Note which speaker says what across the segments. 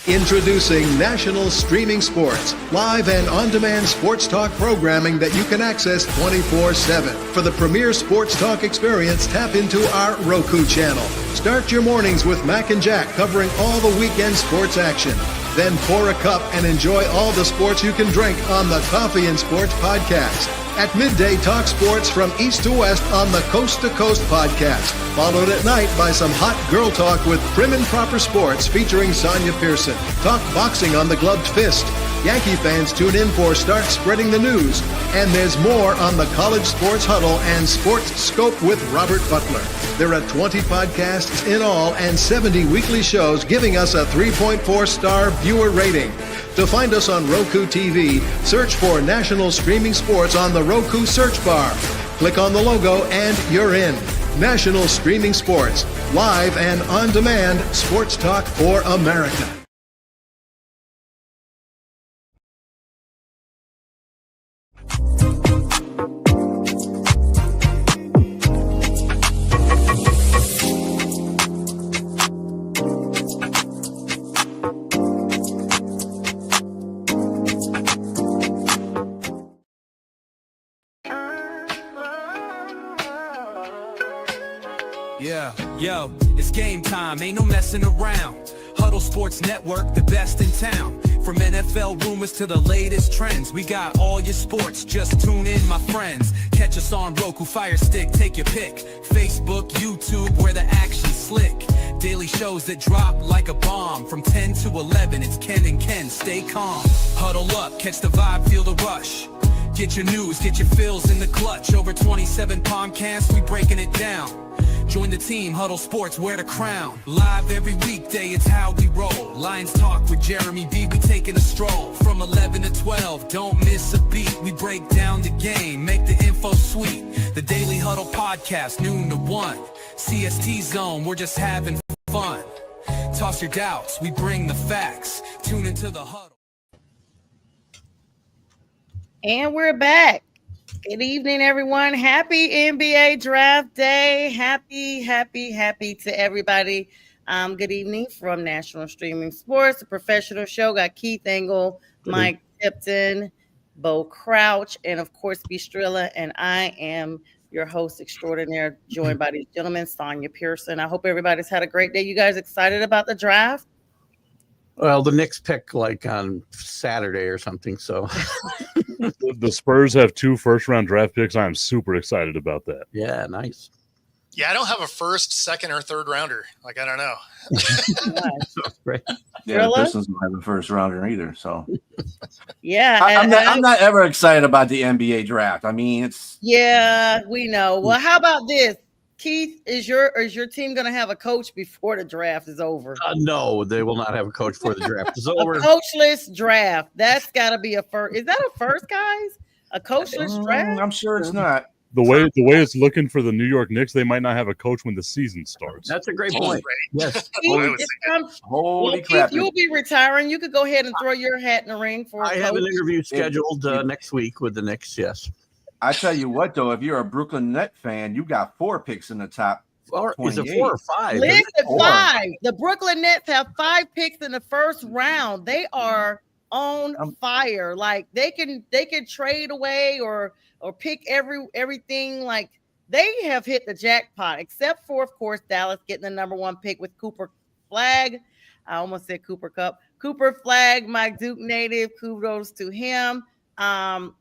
Speaker 1: Introducing National Streaming Sports, live and on-demand sports talk programming that you can access 24/7. For the premier sports talk experience, tap into our Roku channel. Start your mornings with Mac and Jack covering all the weekend sports action. Then pour a cup and enjoy all the sports you can drink on the Coffee and Sports podcast. At midday, talk sports from east to west on the Coast to Coast podcast. Followed at night by some hot girl talk with Prim and Proper Sports featuring Sonia Pearson. Talk boxing on the Gloved Fist. Yankee fans tune in for Start Spreading the News. And there's more on the College Sports Huddle and Sports Scope with Robert Butler. There are 20 podcasts in all and 70 weekly shows giving us a 3.4-star viewer rating. To find us on Roku TV, search for National Streaming Sports on the Roku search bar. Click on the logo and you're in. National Streaming Sports, live and on-demand sports talk for America.
Speaker 2: Yeah, yo, it's game time, ain't no messing around. Huddle Sports Network, the best in town. From NFL rumors to the latest trends, we got all your sports, just tune in, my friends. Catch us on Roku, Fire Stick, take your pick. Facebook, YouTube, where the action's slick. Daily shows that drop like a bomb. From 10 to 11, it's Ken and Ken, stay calm. Huddle up, catch the vibe, feel the rush. Get your news, get your fills in the clutch. Over 27 podcasts, we breaking it down. Join the team, Huddle Sports, wear the crown. Live every weekday, it's how we roll. Lions Talk with Jeremy B, we taking a stroll. From 11 to 12, don't miss a beat. We break down the game, make the info sweet. The Daily Huddle Podcast, noon to 1. CST Zone, we're just having fun. Toss your doubts, we bring the facts. Tune into the Huddle.
Speaker 3: And we're back. Good evening, everyone. Happy NBA Draft Day. Happy to everybody. Good evening from National Streaming Sports, the professional show. Got Keith Engel, Mike Tipton, Bo Crouch, and of course, Bistrilla. And I am your host extraordinaire, joined by these gentlemen, Sonia Pearson. I hope everybody's had a great day. You guys excited about the draft?
Speaker 4: Well, the Knicks pick like on Saturday or something. So
Speaker 5: the Spurs have 2 first-round draft picks. I'm super excited about that.
Speaker 4: Yeah, nice.
Speaker 6: Yeah, I don't have a first, second, or third rounder. Like, I don't know.
Speaker 4: Right.
Speaker 7: Yeah, the Pistons don't have a first rounder either. So
Speaker 3: yeah,
Speaker 7: I'm not ever excited about the NBA draft. I mean, it's
Speaker 3: we know. Well, how about this? Keith, is your team going to have a coach before the draft is over?
Speaker 4: No, they will not have a coach before the draft is over.
Speaker 3: A coachless draft. That's got to be a first. Is that a first, guys? A coachless draft?
Speaker 7: I'm sure it's not.
Speaker 5: The way it's looking for the New York Knicks, they might not have a coach when the season starts.
Speaker 4: That's a great point. Yes.
Speaker 7: Holy crap.
Speaker 3: Keith, you'll be retiring. You could go ahead and throw your hat in the ring for a
Speaker 4: I
Speaker 3: coach.
Speaker 4: have an interview scheduled next week with the Knicks, yes.
Speaker 7: I tell you what, though, if you're a Brooklyn Net fan, you got 4 picks in the top.
Speaker 4: Is it 4 or 5?
Speaker 3: Listen, 5. The Brooklyn Nets have 5 picks in the first round. They are on fire. Like they can trade away or pick everything. Like they have hit the jackpot, except for, of course, Dallas getting the number 1 pick with Cooper Flag. I almost said Cooper Cup. Cooper Flag, my Duke native. Kudos to him.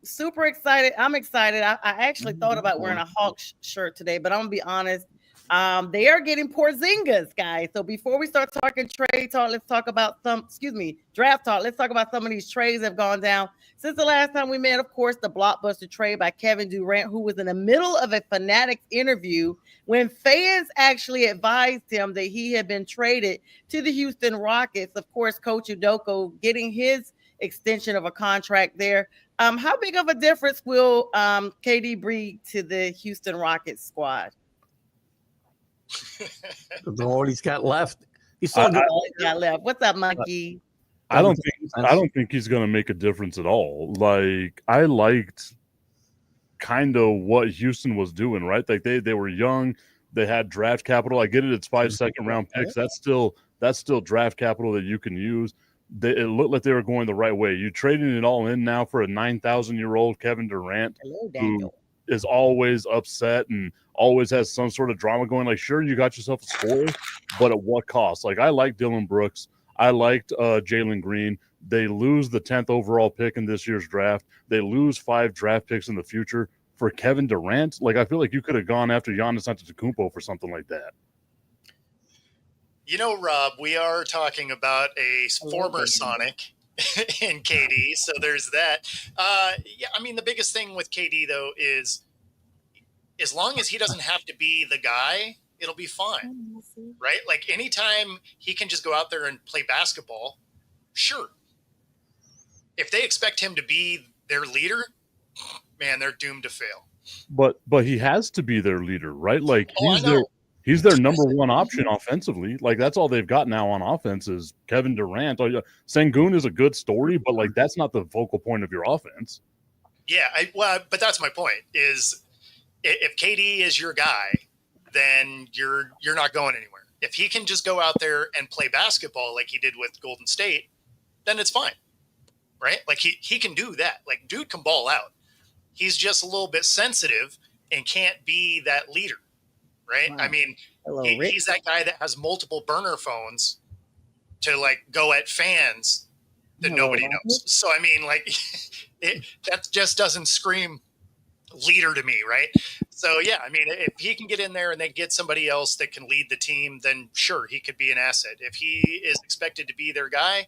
Speaker 3: Super excited. I'm excited. I actually thought about wearing a Hawks shirt today, but I'm gonna be honest. They are getting Porzingis, guys. So before we start talking trade talk, let's talk about draft talk. Let's talk about some of these trades that have gone down since the last time we met. Of course, the blockbuster trade by Kevin Durant, who was in the middle of a Fanatics interview when fans actually advised him that he had been traded to the Houston Rockets. Of course, Coach Udoka getting his extension of a contract there. How big of a difference will KD bring to the Houston Rockets squad?
Speaker 4: What he's got left. He's
Speaker 3: still got left. What's up, Monkey?
Speaker 5: I don't think he's going to make a difference at all. Like I liked kind of what Houston was doing, right? Like they were young, they had draft capital. I get it, it's 5 second round picks. That's still draft capital that you can use. it looked like they were going the right way. You trading it all in now for a 9,000-year-old Kevin Durant,
Speaker 3: Hello,
Speaker 5: who
Speaker 3: Daniel.
Speaker 5: is always upset and always has some sort of drama going. Like, sure, you got yourself a scorer, but at what cost? Like, I like Dylan Brooks. I liked Jalen Green. They lose the 10th overall pick in this year's draft. They lose 5 draft picks in the future for Kevin Durant. Like, I feel like you could have gone after Giannis Antetokounmpo for something like that.
Speaker 6: You know, Rob, we are talking about a former
Speaker 3: that.
Speaker 6: Sonic in KD, so there's that. Yeah, I mean, the biggest thing with KD, though, is as long as he doesn't have to be the guy, it'll be fine, right? Like, anytime he can just go out there and play basketball, sure. If they expect him to be their leader, man, they're doomed to fail.
Speaker 5: But he has to be their leader, right? Like,
Speaker 6: I
Speaker 5: he's their number one option offensively. Like, that's all they've got now on offense is Kevin Durant. Sengun is a good story, but like, that's not the focal point of your offense.
Speaker 6: Yeah, but that's my point. Is if KD is your guy, then you're not going anywhere. If he can just go out there and play basketball like he did with Golden State, then it's fine, right? Like, he can do that. Like, dude can ball out. He's just a little bit sensitive and can't be that leader, right?
Speaker 3: Wow.
Speaker 6: I mean,
Speaker 3: Hello,
Speaker 6: he's that guy that has multiple burner phones to like go at fans that
Speaker 3: Hello,
Speaker 6: nobody
Speaker 3: Rob.
Speaker 6: knows. So, I mean, like, that just doesn't scream leader to me, right? So, yeah, I mean, if he can get in there and then get somebody else that can lead the team, then sure, he could be an asset. If he is expected to be their guy,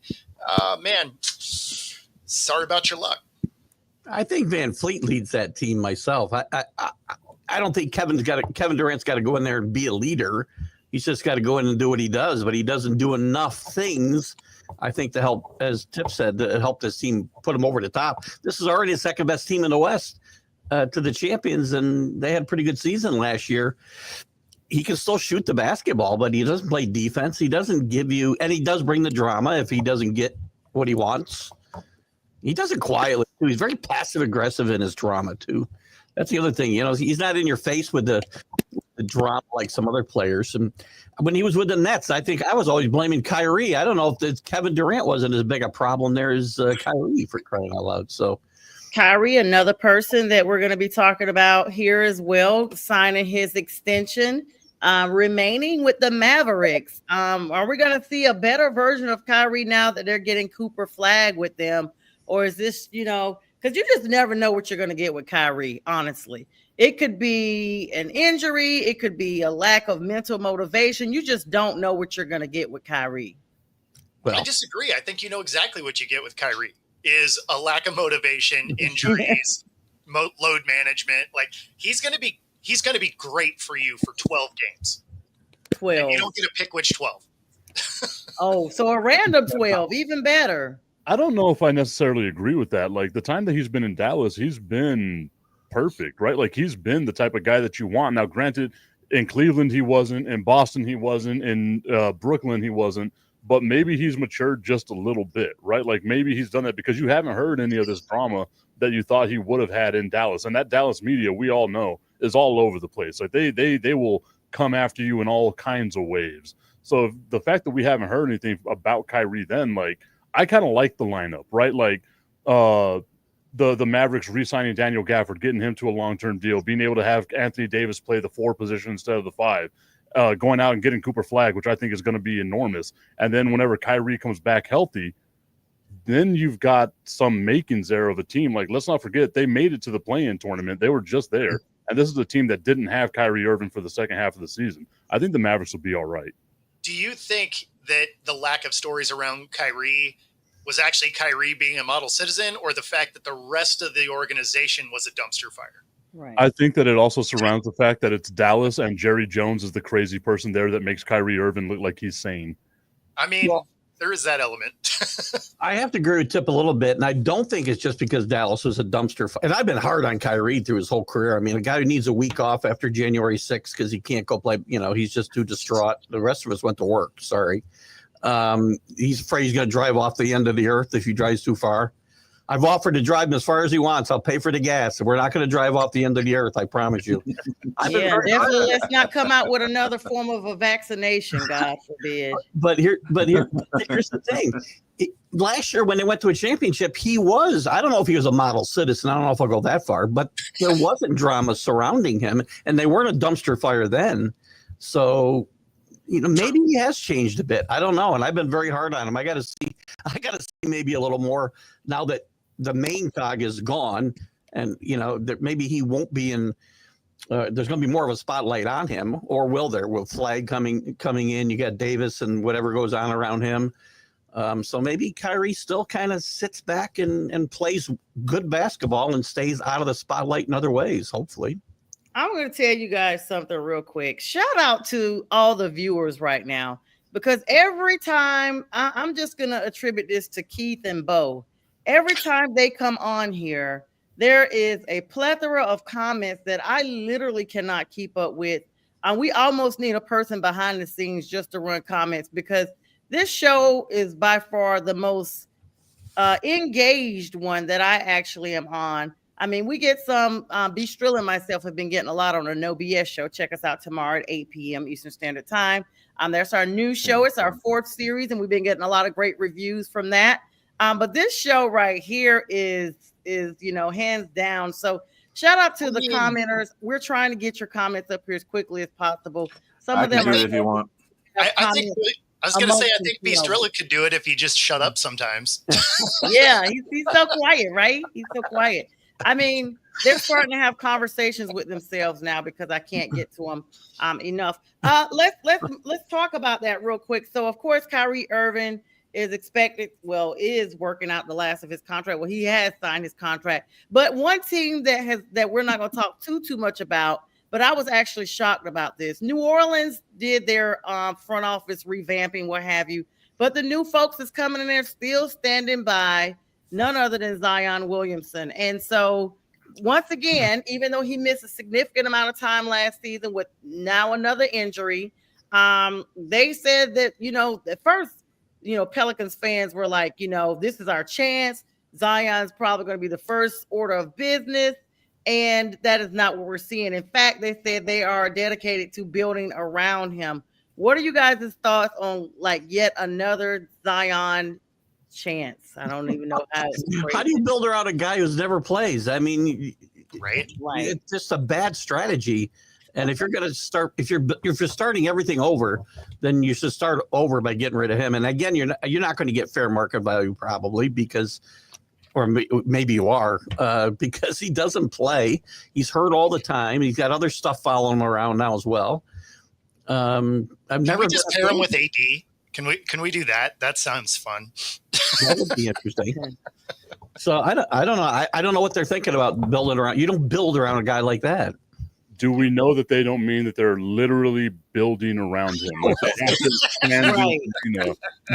Speaker 6: man, sorry about your luck.
Speaker 4: I think Van Fleet leads that team myself. I don't think Kevin Durant's got to go in there and be a leader. He's just got to go in and do what he does, but he doesn't do enough things, I think, to help, as Tip said, to help this team put him over the top. This is already the second best team in the West to the champions, and they had a pretty good season last year. He can still shoot the basketball, but he doesn't play defense. He doesn't give you, and he does bring the drama if he doesn't get what he wants. He does it quietly, too. He's very passive-aggressive in his drama, too. That's the other thing. You know, he's not in your face with the drama like some other players. And when he was with the Nets, I think I was always blaming Kyrie. I don't know if Kevin Durant wasn't as big a problem there as Kyrie, for crying out loud. So
Speaker 3: Kyrie, another person that we're going to be talking about here as well, signing his extension, remaining with the Mavericks. Are we going to see a better version of Kyrie now that they're getting Cooper Flag with them? Or is this, because you just never know what you're going to get with Kyrie, honestly. It could be an injury. It could be a lack of mental motivation. You just don't know what you're going to get with Kyrie.
Speaker 6: Well, I disagree. I think you know exactly what you get with Kyrie is a lack of motivation, injuries, load management. Like, he's going to be great for you for 12 games.
Speaker 3: 12.
Speaker 6: And you don't get to pick which 12.
Speaker 3: Oh, so a random 12, even better.
Speaker 5: I don't know if I necessarily agree with that. Like, the time that he's been in Dallas, he's been perfect, right? Like, he's been the type of guy that you want. Now, granted, in Cleveland, he wasn't. In Boston, he wasn't. In Brooklyn, he wasn't. But maybe he's matured just a little bit, right? Like, maybe he's done that because you haven't heard any of this drama that you thought he would have had in Dallas. And that Dallas media, we all know, is all over the place. Like, they will come after you in all kinds of waves. So the fact that we haven't heard anything about Kyrie then, like, I kind of like the lineup, right? Like, the Mavericks re-signing Daniel Gafford, getting him to a long-term deal, being able to have Anthony Davis play the 4 position instead of the 5, going out and getting Cooper Flag, which I think is going to be enormous. And then whenever Kyrie comes back healthy, then you've got some makings there of a team. Like, let's not forget, they made it to the play-in tournament. They were just there. And this is a team that didn't have Kyrie Irving for the second half of the season. I think the Mavericks will be all right.
Speaker 6: Do you think that the lack of stories around Kyrie was actually Kyrie being a model citizen, or the fact that the rest of the organization was a dumpster fire?
Speaker 3: Right.
Speaker 5: I think that it also surrounds the fact that it's Dallas and Jerry Jones is the crazy person there that makes Kyrie Irving look like he's sane.
Speaker 6: I mean, there is that element.
Speaker 4: I have to agree with Tip a little bit, and I don't think it's just because Dallas was a dumpster. And I've been hard on Kyrie through his whole career. I mean, a guy who needs a week off after January 6th because he can't go play, he's just too distraught. The rest of us went to work. Sorry. He's afraid he's going to drive off the end of the earth if he drives too far. I've offered to drive him as far as he wants. I'll pay for the gas. We're not going to drive off the end of the earth. I promise you.
Speaker 3: Yeah, definitely. Let's not come out with another form of a vaccination, God forbid.
Speaker 4: But here's the thing. Last year, when they went to a championship, he was, I don't know if he was a model citizen. I don't know if I'll go that far, but there wasn't drama surrounding him, and they weren't a dumpster fire then. So, maybe he has changed a bit. I don't know. And I've been very hard on him. I got to see maybe a little more now that the main cog is gone, and, that maybe he won't be in. There's going to be more of a spotlight on him, or will there? With Flag coming in, you got Davis and whatever goes on around him. So maybe Kyrie still kind of sits back and plays good basketball and stays out of the spotlight in other ways, hopefully.
Speaker 3: I'm going to tell you guys something real quick. Shout out to all the viewers right now, because every time I'm just going to attribute this to Keith and Bo. Every time they come on here, there is a plethora of comments that I literally cannot keep up with. We almost need a person behind the scenes just to run comments, because this show is by far the most engaged one that I actually am on. I mean, we get some, B. Strill and myself have been getting a lot on the No BS show. Check us out tomorrow at 8 p.m. Eastern Standard Time. That's our new show. It's our 4th series, and we've been getting a lot of great reviews from that. But this show right here is hands down. So shout out to the commenters. We're trying to get your comments up here as quickly as possible. Some of them
Speaker 7: are if you want.
Speaker 6: I think I was going to say, I think Beastrilla could do it if he just shut up sometimes.
Speaker 3: Yeah, he's so quiet, right? He's so quiet. I mean, they're starting to have conversations with themselves now because I can't get to them enough. Let's talk about that real quick. So, of course, Kyrie Irving is working out the last of his contract. Well, he has signed his contract. But one team that we're not going to talk too much about, but I was actually shocked about this. New Orleans did their front office revamping, what have you. But the new folks is coming in there still standing by none other than Zion Williamson. And so, once again, even though he missed a significant amount of time last season with now another injury, they said that, at first, Pelicans fans were like, this is our chance. Zion's probably going to be the first order of business. And that is not what we're seeing. In fact, they said they are dedicated to building around him. What are you guys' thoughts on yet another Zion chance? I don't even know how.
Speaker 4: How do you build around a guy who's never plays? I mean,
Speaker 6: right?
Speaker 4: It's just a bad strategy. And if you're going to start, if you're starting everything over, then you should start over by getting rid of him. And again, you're not going to get fair market value probably because. Or maybe you are, because he doesn't play. He's hurt all the time. He's got other stuff following him around now as well.
Speaker 6: Can we just pair him with AD? Can we do that? That sounds fun.
Speaker 4: That would be interesting. So I don't know. I don't know what they're thinking about building around. You don't build around a guy like that.
Speaker 5: Do we know that they don't mean that they're literally building around him? Like they have to expand,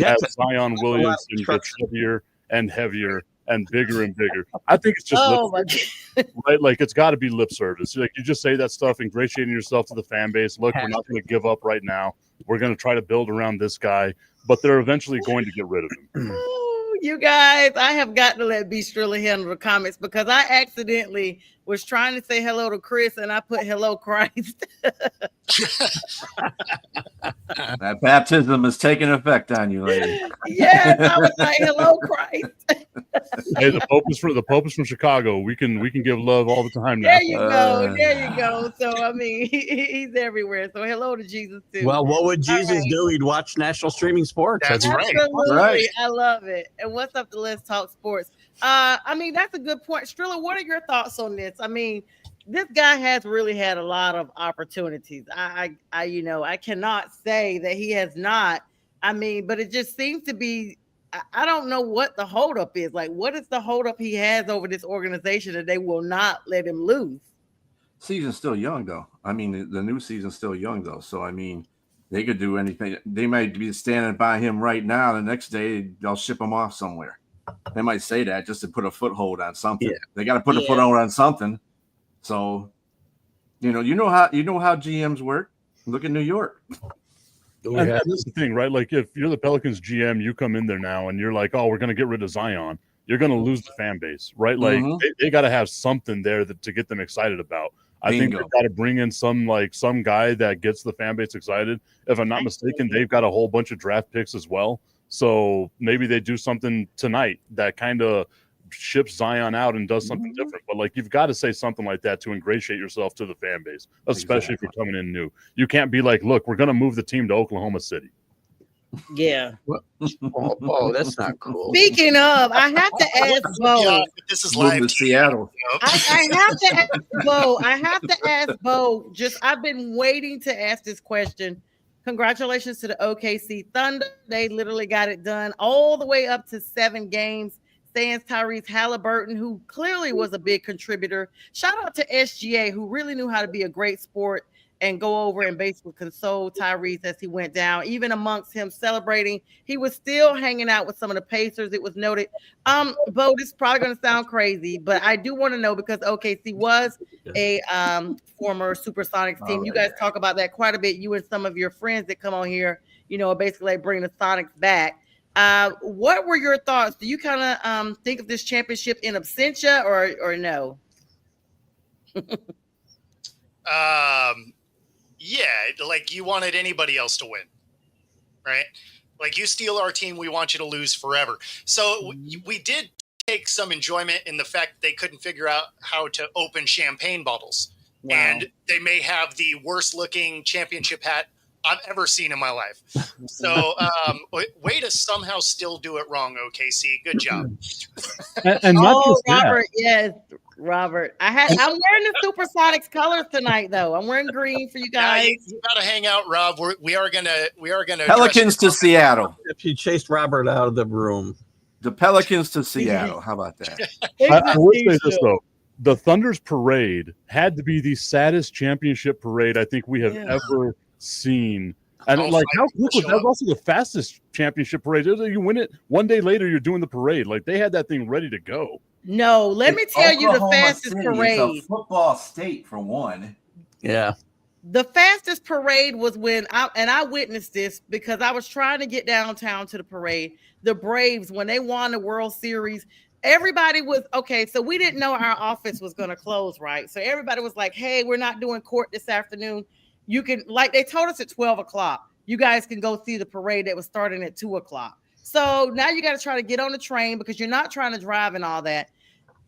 Speaker 5: as Zion Williamson gets heavier and heavier and bigger and bigger. I think it's just lip service, right? Like it's got to be lip service. Like you just say that stuff, ingratiating yourself to the fan base. Look, we're not going to give up right now. We're going to try to build around this guy, but they're eventually going to get rid of him.
Speaker 3: Oh, you guys, I have got to let B. Strilla handle the comments because I accidentally was trying to say hello to Chris and I put hello Christ.
Speaker 7: That baptism is taking effect on you, lady.
Speaker 3: Yes, I was like, hello Christ.
Speaker 5: Hey, the Pope is from Chicago. We can give love all the time now.
Speaker 3: There you go. So I mean, he's everywhere. So hello to Jesus too.
Speaker 4: Well, what would Jesus do? He'd watch national streaming sports.
Speaker 6: That's right.
Speaker 3: Absolutely.
Speaker 7: Right.
Speaker 3: I love it. And what's up to Let's Talk Sports? I mean, that's a good point. Strilla, what are your thoughts on this? I mean, this guy has really had a lot of opportunities. I cannot say that he has not. I mean, but it just seems to be, I don't know what the holdup is. Like, what is the holdup he has over this organization that they will not let him lose?
Speaker 7: Season's still young, though. I mean, the new season's still young, though. So, I mean, they could do anything. They might be standing by him right now. The next day, they'll ship him off somewhere. They might say that just to put a foothold on something. Yeah. They got to put a foothold on something. So, you know how GMs work. Look at New York.
Speaker 5: And that's the thing, right? Like if you're the Pelicans GM, you come in there now and you're like, oh, we're going to get rid of Zion. you're going to lose the fan base, right? Like
Speaker 7: Mhm.
Speaker 5: they got to have something there to get them excited about. I think
Speaker 7: Bingo.
Speaker 5: they've got to bring in some guy that gets the fan base excited. If I'm not mistaken, they've got a whole bunch of draft picks as well. So maybe they do something tonight that kind of ships Zion out and does something different. But like, you've got to say something like that to ingratiate yourself to the fan base, especially if you're coming in new. You can't be like, look, we're going to move the team to Oklahoma City.
Speaker 3: Yeah.
Speaker 4: Oh, that's not cool.
Speaker 3: Speaking of, I have to ask Bo.
Speaker 6: Yeah, this is
Speaker 7: Move
Speaker 6: live.
Speaker 7: to Seattle.
Speaker 3: I have to ask Bo. I have to ask Bo. I've been waiting to ask this question. Congratulations to the OKC Thunder. They literally got it done all the way up to 7 games. Sans Tyrese Halliburton, who clearly was a big contributor. Shout out to SGA, who really knew how to be a great sport and go over and basically console Tyrese as he went down. Even amongst him celebrating, he was still hanging out with some of the Pacers. It was noted. Bo, this is probably going to sound crazy, but I do want to know, because OKC was a former Supersonics team. You guys talk about that quite a bit. You and some of your friends that come on here, basically like bring the Sonics back. What were your thoughts? Do you kind of think of this championship in absentia or no?
Speaker 6: Yeah, like you wanted anybody else to win, right? Like, you steal our team, we want you to lose forever. So we did take some enjoyment in the fact that they couldn't figure out how to open champagne bottles.
Speaker 3: Wow.
Speaker 6: And they may have the worst looking championship hat I've ever seen in my life. So way to somehow still do it wrong, OKC. Good job.
Speaker 5: And not just that.
Speaker 3: Robert, yes, Robert. I'm wearing the Supersonics colors tonight, though. I'm wearing green for you guys.
Speaker 6: You got to hang out, Rob. We are gonna
Speaker 7: Pelicans to Seattle.
Speaker 4: If you chased Robert out of the room.
Speaker 7: The Pelicans to Seattle. How about that?
Speaker 5: I will say this, though. The Thunder's parade had to be the saddest championship parade I think we have ever seen. And
Speaker 6: All
Speaker 5: like,
Speaker 6: five
Speaker 5: how
Speaker 6: people
Speaker 5: quick was
Speaker 6: show
Speaker 5: that?
Speaker 6: up.
Speaker 5: Also the fastest championship parade. You win it one day later, you're doing the parade. Like, they had that thing ready to go.
Speaker 3: No, let me tell you the fastest parade.
Speaker 7: It's a football state for one.
Speaker 4: Yeah.
Speaker 3: The fastest parade was when I witnessed this because I was trying to get downtown to the parade. The Braves, when they won the World Series, everybody was okay. So we didn't know our office was going to close, right? So everybody was like, hey, we're not doing court this afternoon. You can, like, they told us at 12 o'clock, you guys can go see the parade that was starting at 2 o'clock. So now you got to try to get on the train because you're not trying to drive and all that.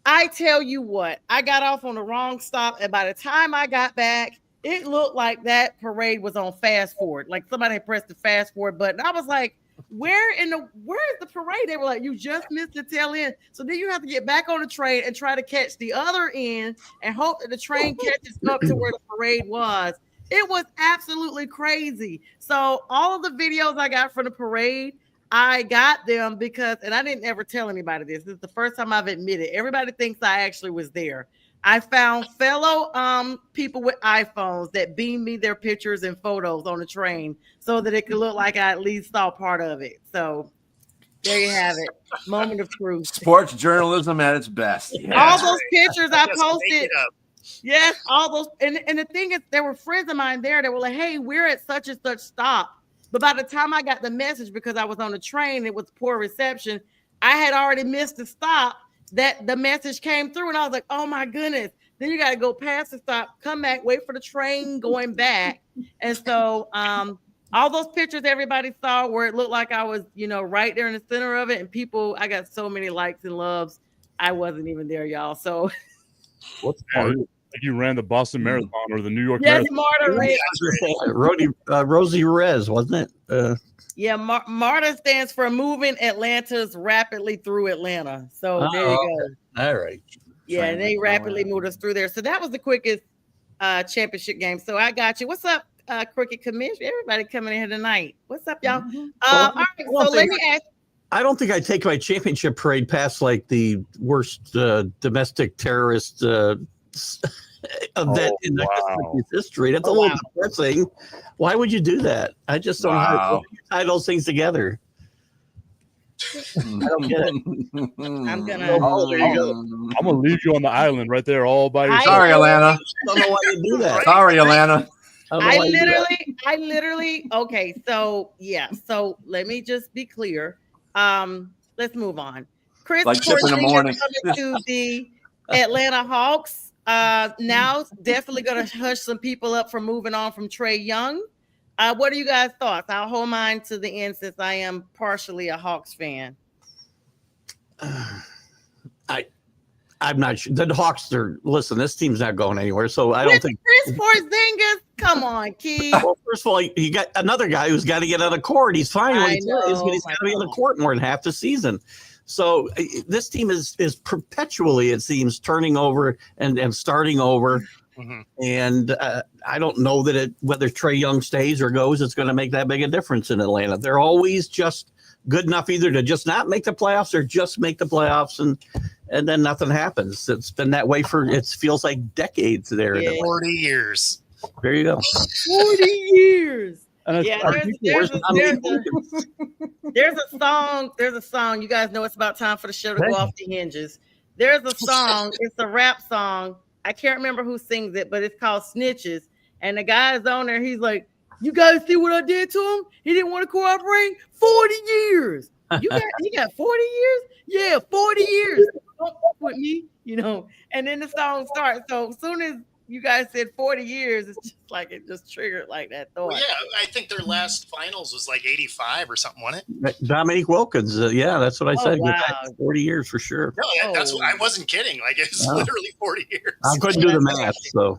Speaker 3: I tell you what, I got off on the wrong stop. And by the time I got back, it looked like that parade was on fast forward. Like somebody had pressed the fast forward button. I was like, where's the parade? They were like, you just missed the tail end. So then you have to get back on the train and try to catch the other end and hope that the train catches up to where the parade was. It was absolutely crazy. So all of the videos I got from the parade, I got them because, and I didn't ever tell anybody this. This is the first time I've admitted. Everybody thinks I actually was there. I found fellow people with iPhones that beamed me their pictures and photos on the train so that it could look like I at least saw part of it. So there you have it. Moment of truth.
Speaker 7: Sports journalism at its best.
Speaker 3: All those pictures I
Speaker 6: Just make
Speaker 3: posted.
Speaker 6: it up.
Speaker 3: Yes, all those. And the thing is, there were friends of mine there that were like, hey, we're at such and such stop. But by the time I got the message, because I was on the train, it was poor reception. I had already missed the stop that the message came through. And I was like, oh my goodness. Then you got to go past the stop, come back, wait for the train going back. And so all those pictures everybody saw where it looked like I was, right there in the center of it. And people, I got so many likes and loves. I wasn't even there, y'all. So
Speaker 5: What's like you ran the Boston Marathon or the New York
Speaker 3: yes,
Speaker 5: Marathon.
Speaker 3: Marta.
Speaker 4: Rosie Rez, wasn't it?
Speaker 3: Yeah, MARTA stands for Moving Atlanta's Rapidly Through Atlanta. So there you go.
Speaker 4: All right.
Speaker 3: Yeah, and they rapidly moved us through there. So that was the quickest championship game. So I got you. What's up, Cricket Commission? Everybody coming in here tonight. What's up, y'all? All right, so let me ask.
Speaker 4: I don't think I take my championship parade past like the worst domestic terrorist event in the history. That's a little depressing. Why would you do that? I just don't know how to tie those things together. I don't get it.
Speaker 3: I'm gonna.
Speaker 5: I'm gonna leave you on the island right there, all by yourself.
Speaker 7: Sorry, Atlanta.
Speaker 4: I don't know why you do that.
Speaker 7: Sorry, Atlanta.
Speaker 3: I literally. Okay, so yeah. So let me just be clear. Let's move on. Chris
Speaker 7: Like Chip in the
Speaker 3: Porzingis
Speaker 7: morning.
Speaker 3: coming to the Atlanta Hawks. Now definitely going to hush some people up from moving on from Trae Young. What are you guys' thoughts? I'll hold mine to the end since I am partially a Hawks fan.
Speaker 4: I'm not sure. The Hawks are listen. This team's not going anywhere, so I don't think.
Speaker 3: Chris Porzingis, come on, Keith.
Speaker 4: Well, first of all, you got another guy who's got to get on the court. He's fine when he's got to be on the court more than half the season. So this team is perpetually, it seems, turning over and starting over.
Speaker 6: Mm-hmm.
Speaker 4: And I don't know that whether Trae Young stays or goes, it's going to make that big a difference in Atlanta. They're always just good enough either to just not make the playoffs or just make the playoffs, and then nothing happens. It's been that way for it feels like decades there.
Speaker 3: Yeah.
Speaker 6: 40 years.
Speaker 4: There you go.
Speaker 3: 40 years.
Speaker 5: And
Speaker 3: Yeah, there's a song. You guys know it's about time for the show to go off the hinges. There's a song. It's a rap song. I can't remember who sings it, but it's called Snitches. And the guy's on there. He's like, "You guys see what I did to him? He didn't want to cooperate. 40 years. You got 40 years? Yeah, 40 years. Don't fuck with me, you know." And then the song starts. So as soon as you guys said 40 years, it's just like it just triggered like that thought.
Speaker 6: Well, yeah, I think their last finals was like 85 or something, wasn't it?
Speaker 4: Dominique Wilkins. Yeah, that's what I said.
Speaker 3: wow.
Speaker 4: 40 years for sure.
Speaker 6: No, that's what I wasn't kidding. Like it's literally 40 years.
Speaker 4: I couldn't do the math, so.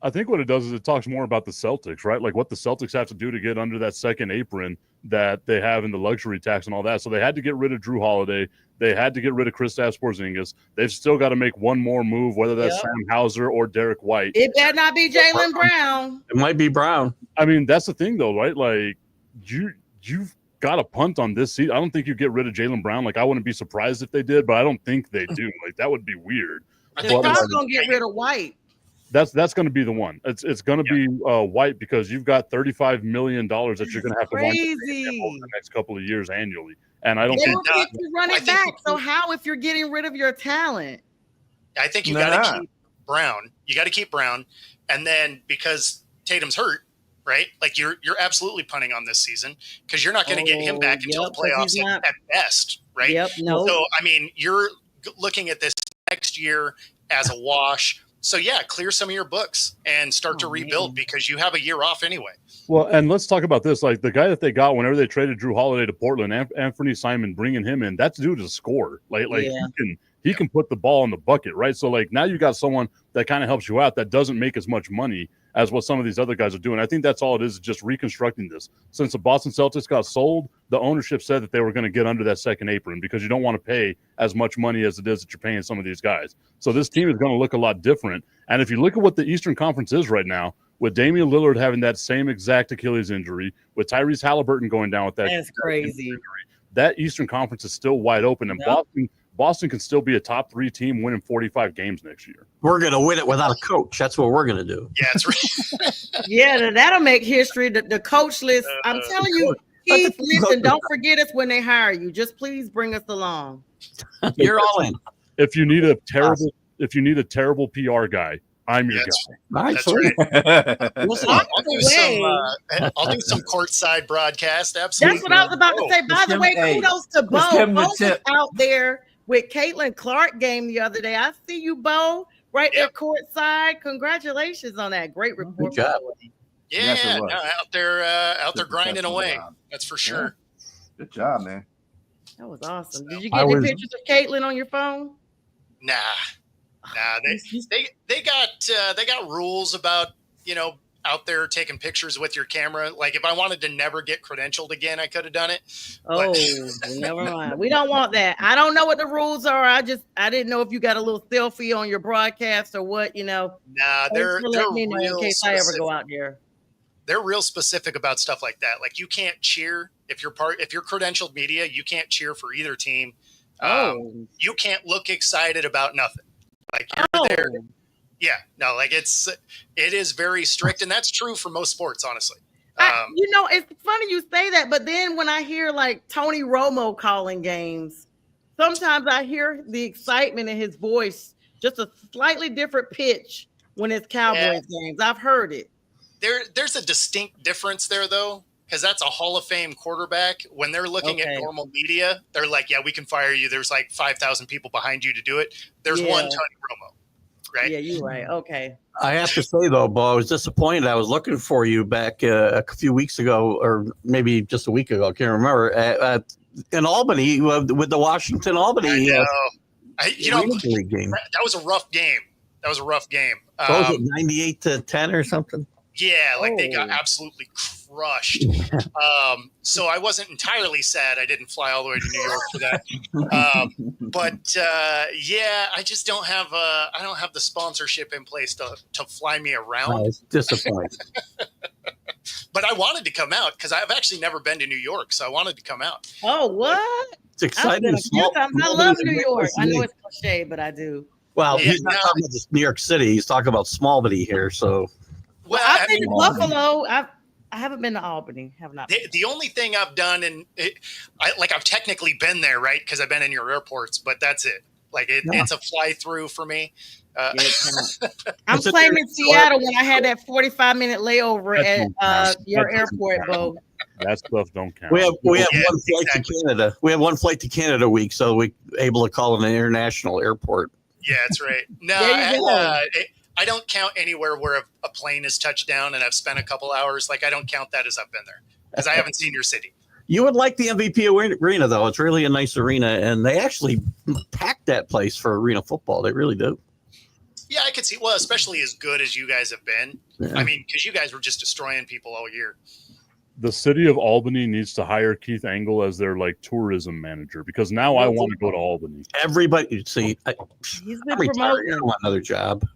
Speaker 5: I think what it does is it talks more about the Celtics, right? Like what the Celtics have to do to get under that second apron that they have in the luxury tax and all that. So they had to get rid of Drew Holiday. They had to get rid of Kristaps Porzingis. They've still got to make one more move, whether that's Sam Hauser or Derek White.
Speaker 3: It better not be Jaylen Brown.
Speaker 4: It might be Brown.
Speaker 5: I mean, that's the thing, though, right? Like you've got a punt on this season. I don't think you get rid of Jaylen Brown. Like I wouldn't be surprised if they did, but I don't think they do. Like that would be weird.
Speaker 3: They're probably going to get rid of White.
Speaker 5: That's going to be the one. It's going to be White because you've got $35 million that you're going to have to run over the next couple of years annually. And I don't think
Speaker 3: you run it back. So how if you're getting rid of your talent?
Speaker 6: I think you got to keep Brown. You got to keep Brown, and then because Tatum's hurt, right? Like you're absolutely punting on this season because you're not going to get him back until the playoffs at best, right?
Speaker 3: Yep. No.
Speaker 6: So I mean, you're looking at this next year as a wash. So yeah, clear some of your books and start to rebuild because you have a year off anyway.
Speaker 5: Well, and let's talk about this. Like the guy that they got whenever they traded Drew Holiday to Portland, Anthony Simon, bringing him in, that dude is a scorer. Like he can put the ball in the bucket, right? So like now you got someone that kind of helps you out that doesn't make as much money as what some of these other guys are doing. I think that's all it is, just reconstructing this. Since the Boston Celtics got sold, the ownership said that they were going to get under that second apron because you don't want to pay as much money as it is that you're paying some of these guys. So this team is going to look a lot different. And if you look at what the Eastern Conference is right now, with Damian Lillard having that same exact Achilles injury, with Tyrese Halliburton going down with that's
Speaker 3: crazy
Speaker 5: injury, that Eastern Conference is still wide open, and Boston can still be a top 3 team winning 45 games next year.
Speaker 4: We're going to win it without a coach. That's what we're going to do.
Speaker 6: Yeah, that's right.
Speaker 3: Yeah, that'll make history. The coach list. I'm telling you, Keith, listen, don't forget us when they hire you. Just please bring us along.
Speaker 4: You're all in.
Speaker 5: If you need a terrible PR guy, I'm your guy.
Speaker 6: That's right. Listen, I'll do some courtside broadcast. Absolutely.
Speaker 3: That's what I was about to say. By the way, kudos to Bo. Bo was out there with Caitlin Clark game the other day. I see you, Bo, right there courtside. Congratulations on that great report.
Speaker 4: Good job.
Speaker 6: Yeah, out there grinding away. That's for sure.
Speaker 7: Yeah. Good job, man.
Speaker 3: That was awesome. Did you get any pictures of Caitlin on your phone?
Speaker 6: Nah. They got rules about, out there taking pictures with your camera. Like if I wanted to never get credentialed again, I could have done it.
Speaker 3: Oh, never mind. We don't want that. I don't know what the rules are. I didn't know if you got a little selfie on your broadcast or what,
Speaker 6: Nah, they're real
Speaker 3: in case I ever go out there.
Speaker 6: They're real specific about stuff like that. Like you can't cheer if you're credentialed media, you can't cheer for either team. You can't look excited about nothing. Like you're there. Yeah, no, like it is very strict, and that's true for most sports, honestly.
Speaker 3: It's funny you say that, but then when I hear like Tony Romo calling games, sometimes I hear the excitement in his voice, just a slightly different pitch when it's Cowboys games. I've heard it.
Speaker 6: There's a distinct difference there, though, because that's a Hall of Fame quarterback. When they're looking at normal media, they're like, yeah, we can fire you. There's like 5,000 people behind you to do it. There's one Tony Romo, right?
Speaker 3: Yeah, you're right. Okay.
Speaker 4: I have to say though, Bo, I was disappointed. I was looking for you back a few weeks ago, or maybe just a week ago. I can't remember. In Albany with the Washington Albany.
Speaker 6: I know.
Speaker 4: Game.
Speaker 6: That was a rough game. What
Speaker 4: was it, 98-10 or something?
Speaker 6: Yeah, like they got absolutely crushed. So I wasn't entirely sad I didn't fly all the way to New York for that. But I just don't have the sponsorship in place to fly me around.
Speaker 4: I was disappointed.
Speaker 6: But I wanted to come out because I've actually never been to New York, so I wanted to come out.
Speaker 3: Oh, what?
Speaker 4: It's exciting.
Speaker 3: I love New York. I know it's cliche, but I do.
Speaker 4: Well, he's not talking about just New York City. He's talking about Smallbody here. So,
Speaker 3: well, I've been to Buffalo. I haven't been to Albany. Have not.
Speaker 6: The only thing I've done, I've technically been there, right? Because I've been in your airports, but that's it. Like it's a fly through for me.
Speaker 3: I'm claiming Seattle when I had that 45-minute layover at your airport, Bo.
Speaker 5: That stuff don't count.
Speaker 4: We have one flight to Canada. We have one flight to Canada a week, so we're able to call it an international airport.
Speaker 6: Yeah, that's right. No, I don't count anywhere where a plane has touched down and I've spent a couple hours. Like I don't count that as I've been there because I haven't seen your city.
Speaker 4: You would like the MVP arena, though. It's really a nice arena, and they actually pack that place for arena football. They really do.
Speaker 6: Yeah, I could see. Well, especially as good as you guys have been.
Speaker 4: Yeah.
Speaker 6: I mean, because you guys were just destroying people all year.
Speaker 5: The city of Albany needs to hire Keith Angle as their tourism manager because now I want to go to Albany.
Speaker 4: Everybody, see,
Speaker 3: he's been promoting.
Speaker 4: I want another job.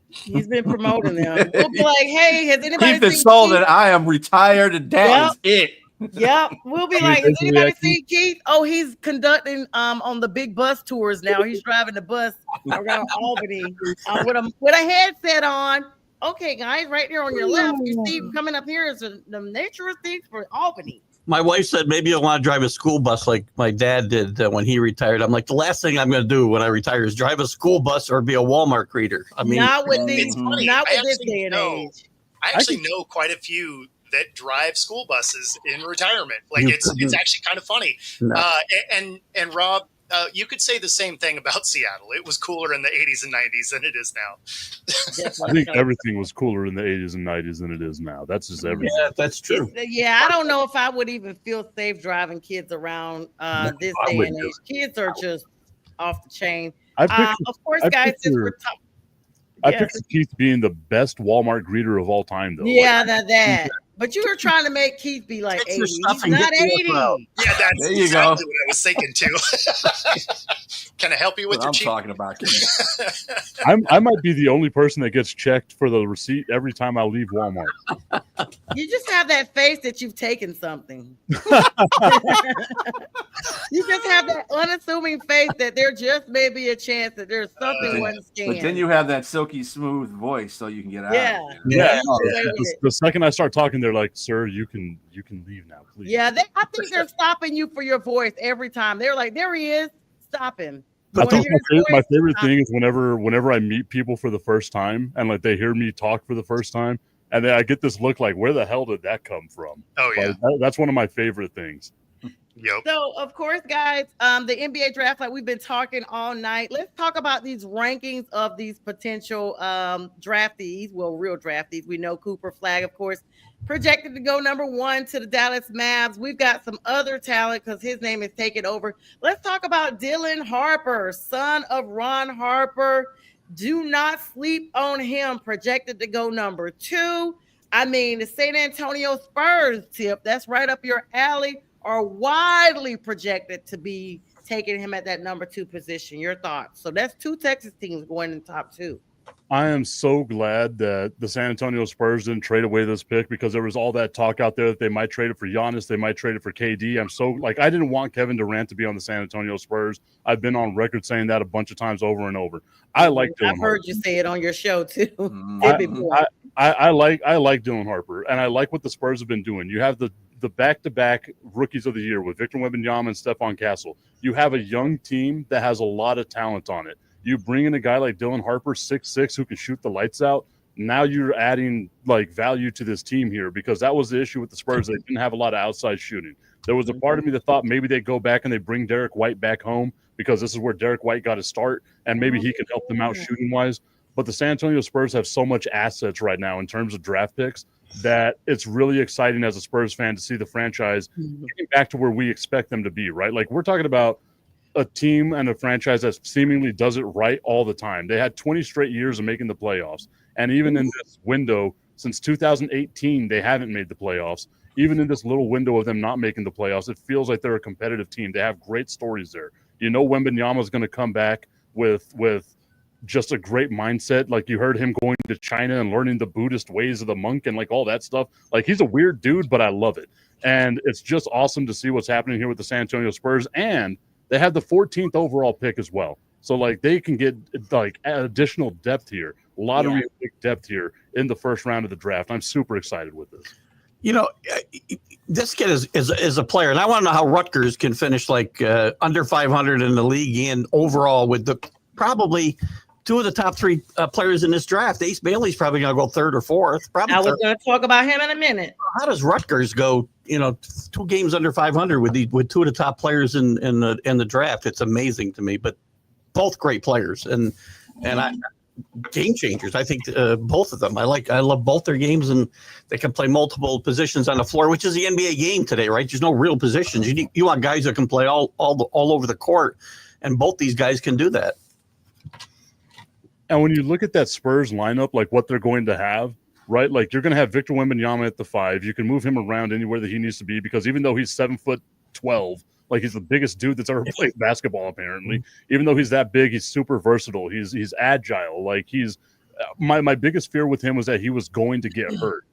Speaker 3: He's been promoting them. We'll be like, hey, has anybody
Speaker 7: Keith is sold that I am retired and that is it.
Speaker 3: Yep. We'll be like, has anybody seen Keith? Oh, he's conducting on the big bus tours now. He's driving the bus around Albany with a headset on. Okay, guys, right there on your left, you see coming up here is the nature things for Albany.
Speaker 4: My wife said maybe you'll want to drive a school bus like my dad did when he retired. I'm like, the last thing I'm going to do when I retire is drive a school bus or be a Walmart greeter. I mean,
Speaker 3: not with this day and age.
Speaker 6: I actually know quite a few that drive school buses in retirement. Like it's actually kind of funny.
Speaker 4: No.
Speaker 6: And Rob, you could say the same thing about Seattle. It was cooler in the 80s and 90s than it is now.
Speaker 5: I think everything was cooler in the 80s and 90s than it is now. That's just everything.
Speaker 4: Yeah, that's true.
Speaker 3: I don't know if I would even feel safe driving kids around this day and age. Kids are just off the chain. Of course, guys, since we're talking.
Speaker 5: I picture Keith being the best Walmart greeter of all time, though.
Speaker 3: Yeah, that. But you were trying to make Keith be like 80. He's not 80.
Speaker 6: Yeah, that's
Speaker 7: there you
Speaker 6: exactly
Speaker 7: go.
Speaker 6: what I was thinking too. Can I help you with
Speaker 7: what
Speaker 6: your
Speaker 7: I'm
Speaker 6: cheap?
Speaker 7: talking about, Keith.
Speaker 5: I might be the only person that gets checked for the receipt every time I leave Walmart.
Speaker 3: You just have that face that you've taken something. You just have that unassuming face that there just may be a chance that there's something wasn't scanned.
Speaker 7: But then you have that silky smooth voice so you can get out.
Speaker 5: Yeah. The second I start talking, they're like, "Sir, you can leave now, please."
Speaker 3: Yeah, I think they're stopping you for your voice every time. They're like, "There he is, stop him."
Speaker 5: I think my favorite thing is whenever I meet people for the first time and they hear me talk for the first time, and then I get this look like, "Where the hell did that come from?"
Speaker 6: Oh yeah,
Speaker 5: that's one of my favorite things.
Speaker 6: Yep.
Speaker 3: So, of course, guys, the NBA draft, like we've been talking all night. Let's talk about these rankings of these potential draftees. Well, real draftees. We know Cooper Flagg, of course, projected to go number 1 to the Dallas Mavs. We've got some other talent because his name is taken over. Let's talk about Dylan Harper, son of Ron Harper. Do not sleep on him. Projected to go number 2. I mean, the San Antonio Spurs tip, that's right up your alley, are widely projected to be taking him at that number 2 position. Your thoughts? So that's 2 Texas teams going in top 2.
Speaker 5: I am so glad that the San Antonio Spurs didn't trade away this pick because there was all that talk out there that they might trade it for Giannis, they might trade it for KD. I'm so I didn't want Kevin Durant to be on the San Antonio Spurs. I've been on record saying that a bunch of times over and over. I like Dylan Harper.
Speaker 3: Heard you say it on your show too.
Speaker 5: I like Dylan Harper, and I like what the Spurs have been doing. You have the back-to-back rookies of the year with Victor Wembanyama and Stephon Castle. You have a young team that has a lot of talent on it. You bring in a guy like Dylan Harper, 6'6", who can shoot the lights out. now you're adding like value to this team here, because that was the issue with the Spurs. They didn't have a lot of outside shooting. There was a part of me that thought maybe they go back and they bring Derek White back home, because this is where Derek White got his start, and maybe he can help them out shooting wise. But the San Antonio Spurs have so much assets right now in terms of draft picks that it's really exciting as a Spurs fan to see the franchise getting back to where we expect them to be, right? Like, we're talking about a team and a franchise that seemingly does it right all the time. They had 20 straight years of making the playoffs. And even in this window, since 2018, they haven't made the playoffs. Even in this little window of them not making the playoffs, it feels like they're a competitive team. They have great stories there. You know, Wembanyama is going to come back with just a great mindset. Like, you heard him going to China and learning the Buddhist ways of the monk and like all that stuff. Like, he's a weird dude, but I love it. And it's just awesome to see what's happening here with the San Antonio Spurs. And they have the 14th overall pick as well. So like, they can get like additional depth here, lottery pick depth here in the first round of the draft. I'm super excited with this.
Speaker 4: You know, this kid is a player, and I want to know how Rutgers can finish like under 500 in the league and overall with the probably two of the top three players in this draft. Ace Bailey's probably going to go third or fourth. Probably
Speaker 3: I was going to talk about him in a minute.
Speaker 4: How does Rutgers go? You know, 2 games under 500 with two of the top players in the draft. It's amazing to me. But both great players and game changers. I think both of them. I love both their games, and they can play multiple positions on the floor, which is the NBA game today, right? There's no real positions. You want guys that can play all over the court, and both these guys can do that.
Speaker 5: And when you look at that Spurs lineup, like what they're going to have, right? Like, you're going to have Victor Wembanyama at the 5. You can move him around anywhere that he needs to be, because even though he's 7'12", like, he's the biggest dude that's ever played basketball, apparently. Even though he's that big, he's super versatile. He's agile. Like, he's my biggest fear with him was that he was going to get hurt.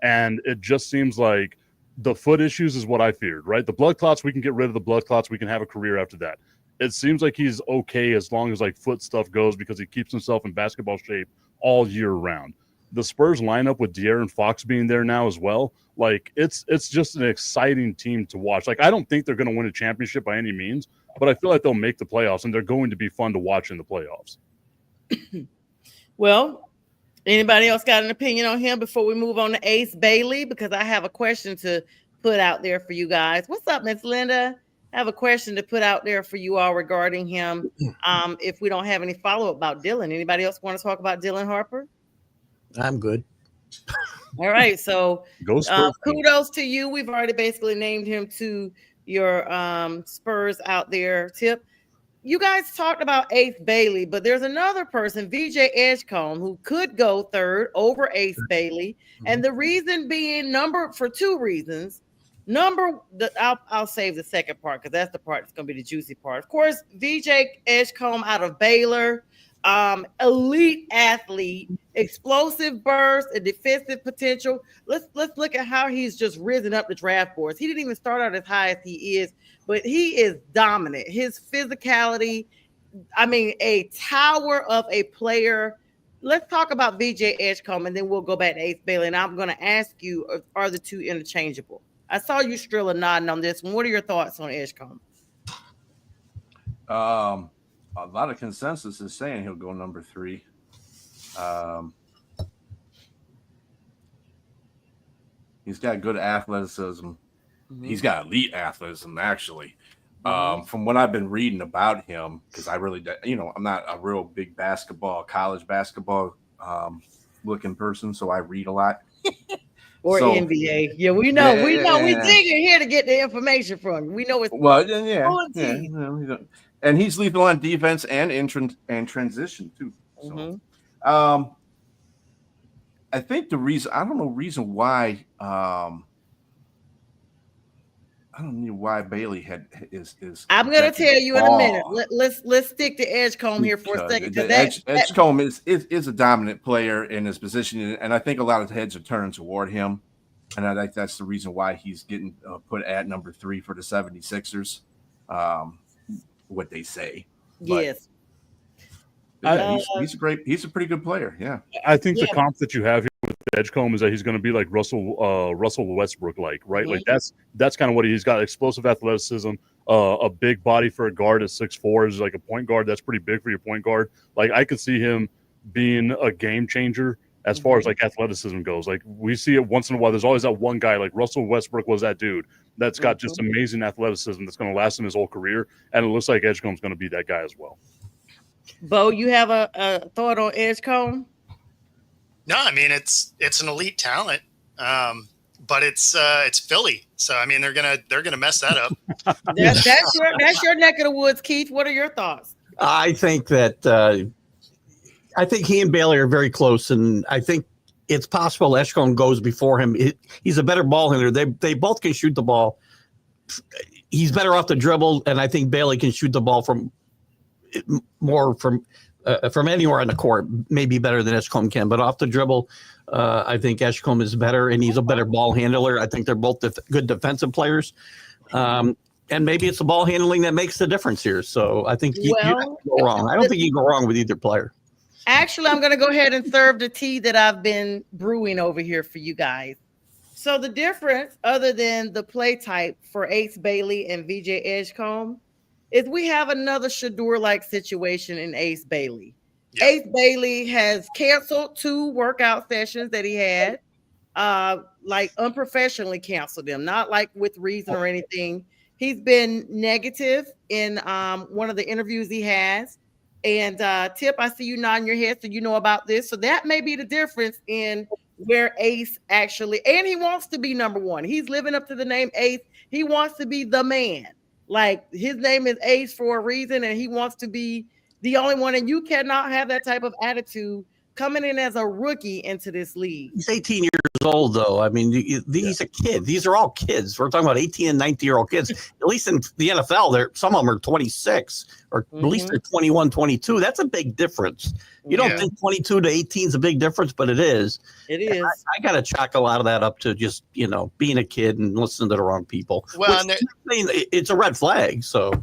Speaker 5: And it just seems like the foot issues is what I feared, right? The blood clots, we can get rid of the blood clots. We can have a career after that. It seems like he's okay as long as like foot stuff goes, because he keeps himself in basketball shape all year round. The Spurs lineup with De'Aaron Fox being there now as well, like it's just an exciting team to watch. Like, I don't think they're going to win a championship by any means, but I feel like they'll make the playoffs, and they're going to be fun to watch in the playoffs.
Speaker 3: Well, anybody else got an opinion on him before we move on to Ace Bailey? Because I have a question to put out there for you guys. What's up, Miss Linda? I have a question to put out there for you all regarding him. If we don't have any follow-up about Dylan, anybody else want to talk about Dylan Harper?
Speaker 4: I'm good.
Speaker 3: All right. So
Speaker 5: Go
Speaker 3: kudos to you. We've already basically named him to your Spurs out there tip. You guys talked about Ace Bailey, but there's another person, VJ Edgecombe, who could go third over Ace Bailey. And the reason being for 2 reasons. I'll save the second part, because that's the part that's going to be the juicy part. Of course, VJ Edgecombe out of Baylor, elite athlete, explosive burst, and defensive potential. Let's look at how he's just risen up the draft boards. He didn't even start out as high as he is, but he is dominant. His physicality, I mean, a tower of a player. Let's talk about VJ Edgecombe, and then we'll go back to Ace Bailey. And I'm going to ask you, are the two interchangeable? I saw you Strilla nodding on this one. What are your thoughts on Edgecombe?
Speaker 7: A lot of consensus is saying he'll go number 3. He's got good athleticism. He's got elite athleticism, actually. From what I've been reading about him, because I really, I'm not a real big college basketball looking person, so I read a lot.
Speaker 3: Or NBA. Yeah, we know. Yeah, we digging here to get the information from you. We know it's
Speaker 7: and he's lethal on defense and in transition too. So, I think the reason I don't know why I don't know why Bailey is.
Speaker 3: I'm going to tell you in a minute. Let's stick to Edgecombe here for a second.
Speaker 7: Edgecombe is a dominant player in his position, and I think a lot of heads are turning toward him. And I think that's the reason why he's getting put at number 3 for the 76ers. What they say.
Speaker 3: But, yes.
Speaker 7: He's a pretty good player. Yeah.
Speaker 5: I think the comp that you have here with Edgecombe is that he's going to be like Russell Westbrook, right? Mm-hmm. Like that's kind of what he's got: explosive athleticism, a big body for a guard at 6'4" is like a point guard. That's pretty big for your point guard. Like I could see him being a game changer as far as like athleticism goes. Like we see it once in a while. There's always that one guy, like Russell Westbrook was that dude that's got just amazing athleticism that's going to last him his whole career. And it looks like Edgecombe's going to be that guy as well.
Speaker 3: Bo, you have a thought on Edgecombe?
Speaker 6: No, I mean it's an elite talent, but it's Philly, so I mean they're gonna mess that up.
Speaker 3: That's your neck of the woods, Keith. What are your thoughts?
Speaker 4: I think that I think he and Bailey are very close, and I think it's possible Edgecombe goes before him. He's a better ball handler. They both can shoot the ball. He's better off the dribble, and I think Bailey can shoot the ball from anywhere on the court, maybe better than Edgecombe can. But off the dribble, I think Edgecombe is better, and he's a better ball handler. I think they're both good defensive players. And maybe it's the ball handling that makes the difference here. So I think you don't go wrong. I don't think you go wrong with either player.
Speaker 3: Actually, I'm going to go ahead and serve the tea that I've been brewing over here for you guys. So the difference, other than the play type for Ace Bailey and VJ Edgecombe, is we have another Shedeur-like situation in Ace Bailey. Yeah. Ace Bailey has canceled 2 workout sessions that he had, like unprofessionally canceled them, not like with reason or anything. He's been negative in one of the interviews he has. And Tip, I see you nodding your head, so you know about this. So that may be the difference in where Ace actually, and he wants to be number 1. He's living up to the name Ace. He wants to be the man. Like his name is Ace for a reason, and he wants to be the only one. And you cannot have that type of attitude coming in as a rookie into this league.
Speaker 4: He's 18 years old, though. I mean, he's a kid. These are all kids. We're talking about 18 and 19-year-old kids. At least in the NFL, some of them are 26, or at least they're 21, 22. That's a big difference. You don't think 22 to 18 is a big difference, but it is.
Speaker 3: It is.
Speaker 4: I got to chalk a lot of that up to just, being a kid and listening to the wrong people.
Speaker 6: Well,
Speaker 4: it's a red flag. So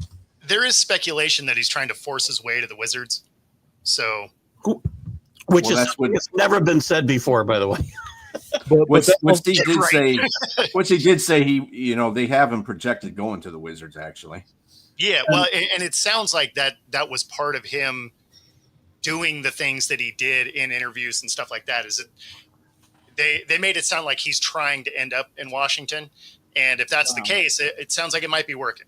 Speaker 6: there is speculation that he's trying to force his way to the Wizards. So,
Speaker 4: which has never been said before, by the way.
Speaker 7: Which he did say he they have him projected going to the Wizards, actually.
Speaker 6: Yeah, well, and it sounds like that was part of him doing the things that he did in interviews and stuff like that. Is it they made it sound like he's trying to end up in Washington, and if that's the case, it sounds like it might be working.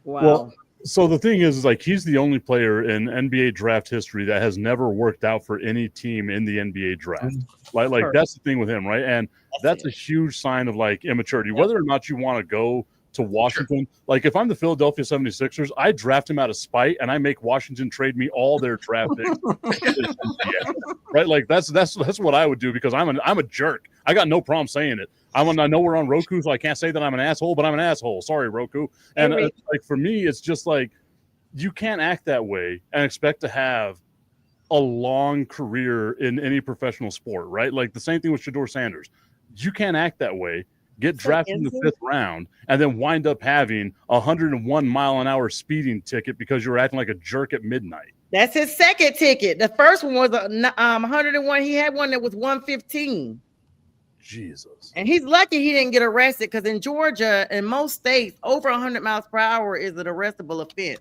Speaker 3: Wow.
Speaker 5: Well, so the thing is like he's the only player in NBA draft history that has never worked out for any team in the NBA draft. Like that's the thing with him, right? And that's a huge sign of like immaturity. Whether or not you want to go to Washington, like if I'm the Philadelphia 76ers, I draft him out of spite and I make Washington trade me all their draft picks. Right? Like that's what I would do because I'm a jerk. I got no problem saying it. I know we're on Roku, so I can't say that I'm an asshole, but I'm an asshole. Sorry, Roku. And like for me, it's just like you can't act that way and expect to have a long career in any professional sport, right? Like the same thing with Shedeur Sanders. You can't act that way, get drafted in the 5th round, and then wind up having a 101-mile-an-hour speeding ticket because you're acting like a jerk at midnight.
Speaker 3: That's his second ticket. The first one was 101. He had one that was 115.
Speaker 5: Jesus.
Speaker 3: And he's lucky he didn't get arrested because in Georgia, in most states, over 100 miles per hour is an arrestable offense.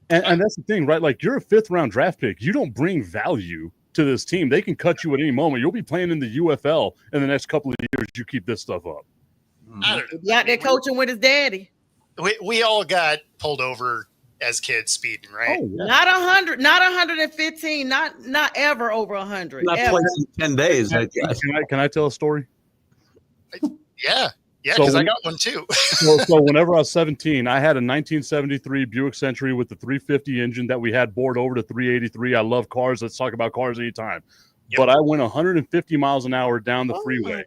Speaker 5: And that's the thing, right? Like you're a 5th round draft pick. You don't bring value to this team. They can cut you at any moment. You'll be playing in the UFL in the next couple of years. You keep this stuff up.
Speaker 3: He out there coaching with his daddy.
Speaker 6: We all got pulled over as kids speeding, right?
Speaker 5: Oh, yeah.
Speaker 3: Not 100, not 115, not ever over 100.
Speaker 4: Not twice in 10 days.
Speaker 5: Can I tell a story?
Speaker 6: Yeah, because I got one too.
Speaker 5: so whenever I was 17, I had a 1973 Buick Century with the 350 engine that we had bored over to 383. I love cars. Let's talk about cars anytime. Yep. But I went 150 miles an hour down the freeway.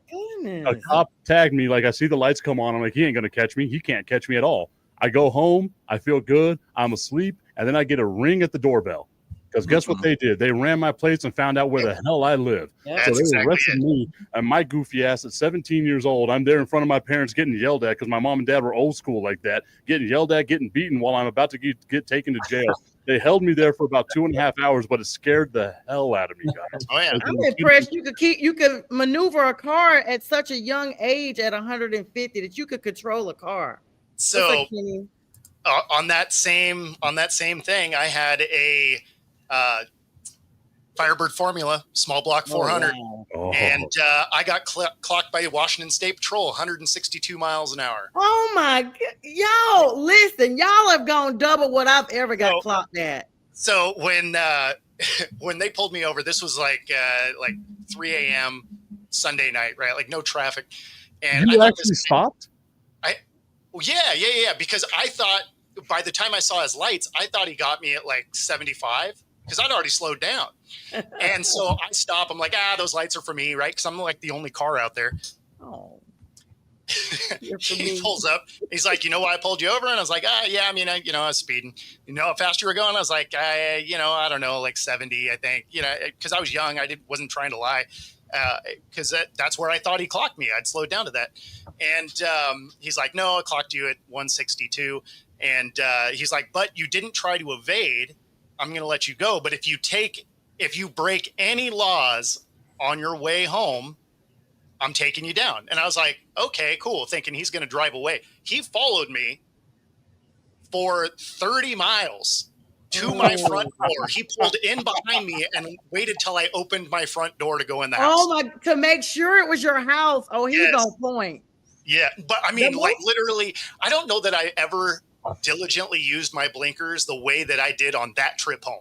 Speaker 5: A cop tagged me. Like I see the lights come on. I'm like, he ain't going to catch me. He can't catch me at all. I go home. I feel good. I'm asleep. And then I get a ring at the doorbell. Because guess what they did? They ran my plates and found out where the hell I live.
Speaker 3: Yeah,
Speaker 5: so they arrested me and my goofy ass at 17 years old. I'm there in front of my parents getting yelled at because my mom and dad were old school like that, getting yelled at, getting beaten while I'm about to get taken to jail. They held me there for about 2.5 hours, but it scared the hell out of me, guys.
Speaker 6: Oh, yeah.
Speaker 3: I'm impressed you could maneuver a car at such a young age at 150 that you could control a car.
Speaker 6: So on that same thing, I had a Firebird Formula, small block 400.
Speaker 3: wow.
Speaker 5: Oh,
Speaker 6: And I got clocked by the Washington State Patrol, 162 miles an hour.
Speaker 3: Oh my God. Y'all, listen, y'all have gone double what I've ever got
Speaker 6: No.
Speaker 3: clocked at.
Speaker 6: So when when they pulled me over, this was like 3 a.m. Sunday night, right? Like no traffic. And
Speaker 5: you
Speaker 6: I
Speaker 5: actually stopped?
Speaker 6: Well, yeah. Because I thought by the time I saw his lights, I thought he got me at like 75 because I'd already slowed down. And so I stop. I'm like, those lights are for me, right? Because I'm like the only car out there.
Speaker 3: Oh. You're for
Speaker 6: He
Speaker 3: me.
Speaker 6: pulls up. He's like, you know why I pulled you over? And I was like, yeah, I mean, I was speeding. You know how fast you were going? I was like, I don't know, like 70, I think, because I was young. I wasn't trying to lie. Because that's where I thought he clocked me. I'd slowed down to that. And he's like, no, I clocked you at 162. And he's like, but you didn't try to evade. I'm going to let you go. But if you break any laws on your way home, I'm taking you down. And I was like, okay, cool. Thinking he's going to drive away. He followed me for 30 miles to my front door. He pulled in behind me and waited till I opened my front door to go in the house.
Speaker 3: Oh my, to make sure it was your house. Oh, he's
Speaker 6: Yes.
Speaker 3: on point.
Speaker 6: Yeah. But I mean,
Speaker 3: The
Speaker 6: like literally, I don't know that I ever diligently used my blinkers the way that I did on that trip home.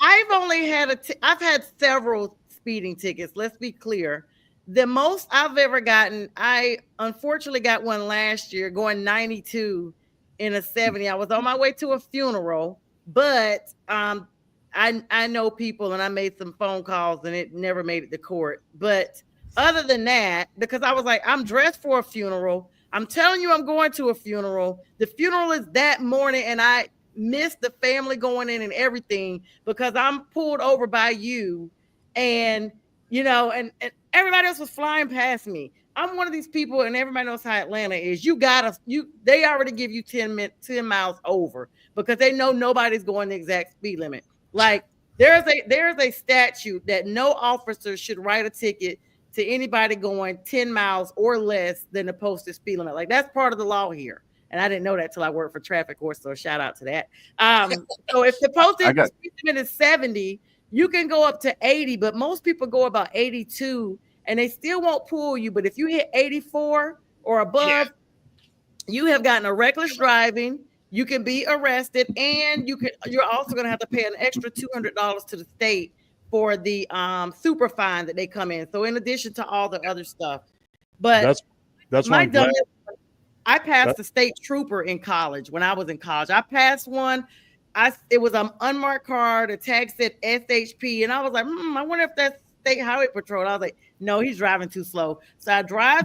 Speaker 3: I've only had I've had several speeding tickets. Let's be clear. The most I've ever gotten, I unfortunately got one last year going 92 in a 70. I was on my way to a funeral, but I know people and I made some phone calls and it never made it to court. But other than that, because I was like, I'm dressed for a funeral. I'm telling you, I'm going to a funeral. The funeral is that morning, and I missed the family going in and everything because I'm pulled over by you, and and everybody else was flying past me. I'm one of these people, and everybody knows how Atlanta is. They already give you 10 miles over because they know nobody's going the exact speed limit. Like there's a statute that no officer should write a ticket to anybody going 10 miles or less than the posted speed limit. Like that's part of the law here. And I didn't know that till I worked for Traffic Horse. So shout out to that. So if the posted speed limit is 70, you can go up to 80, but most people go about 82 and they still won't pull you. But if you hit 84 or above, you have gotten a reckless driving. You can be arrested, and you're also going to have to pay an extra $200 to the state for the super fine that they come in. So in addition to all the other stuff, but
Speaker 5: that's my
Speaker 3: dumb. I passed the state trooper in college. When I was in college, I passed one. It was an unmarked car. The tag said SHP, and I was like, I wonder if that's State Highway Patrol. I was like, no, he's driving too slow. So I drive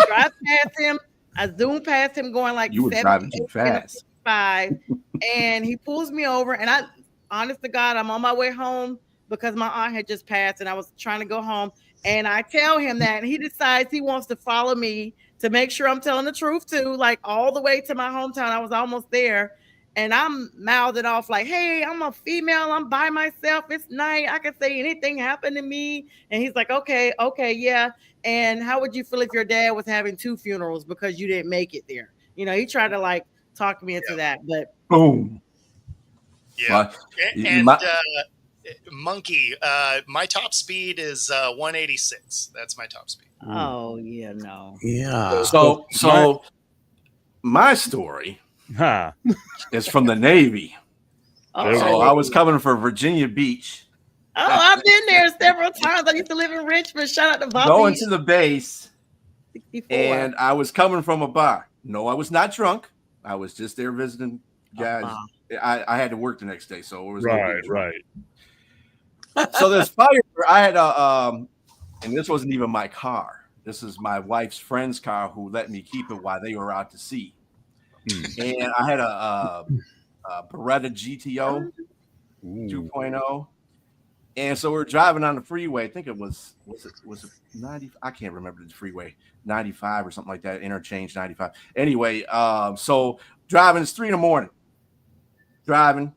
Speaker 3: past him. I zoom past him, going like
Speaker 7: you were driving too fast.
Speaker 3: 5, and he pulls me over. And I, honest to God, I'm on my way home because my aunt had just passed, and I was trying to go home. And I tell him that, and he decides he wants to follow me to make sure I'm telling the truth too, like all the way to my hometown. I was almost there, and I'm mouthing off like, hey, I'm a female. I'm by myself. It's night. I can say anything happened to me. And he's like, okay, yeah. And how would you feel if your dad was having 2 funerals because you didn't make it there? He tried to like talk me into that, but
Speaker 7: boom.
Speaker 6: Yeah. Monkey, my top speed is 186. That's my top speed.
Speaker 3: oh yeah, no.
Speaker 4: Yeah.
Speaker 7: So my story is from the Navy. So I was coming for Virginia Beach.
Speaker 3: Oh, I've been there several times. I used to live in Richmond. Shout out to Bobby.
Speaker 7: Going to the base,
Speaker 3: 64.
Speaker 7: and I was coming from a bar. No, I was not drunk. I was just there visiting guys. I had to work the next day, so it was
Speaker 5: right.
Speaker 7: So this fire, I had and this wasn't even my car. This is my wife's friend's car who let me keep it while they were out to sea. And I had a Beretta GTO 2.0. And so we're driving on the freeway. I think it was it 90? I can't remember the freeway, 95 or something like that. Interchange 95. Anyway, so driving, it's 3 a.m. Driving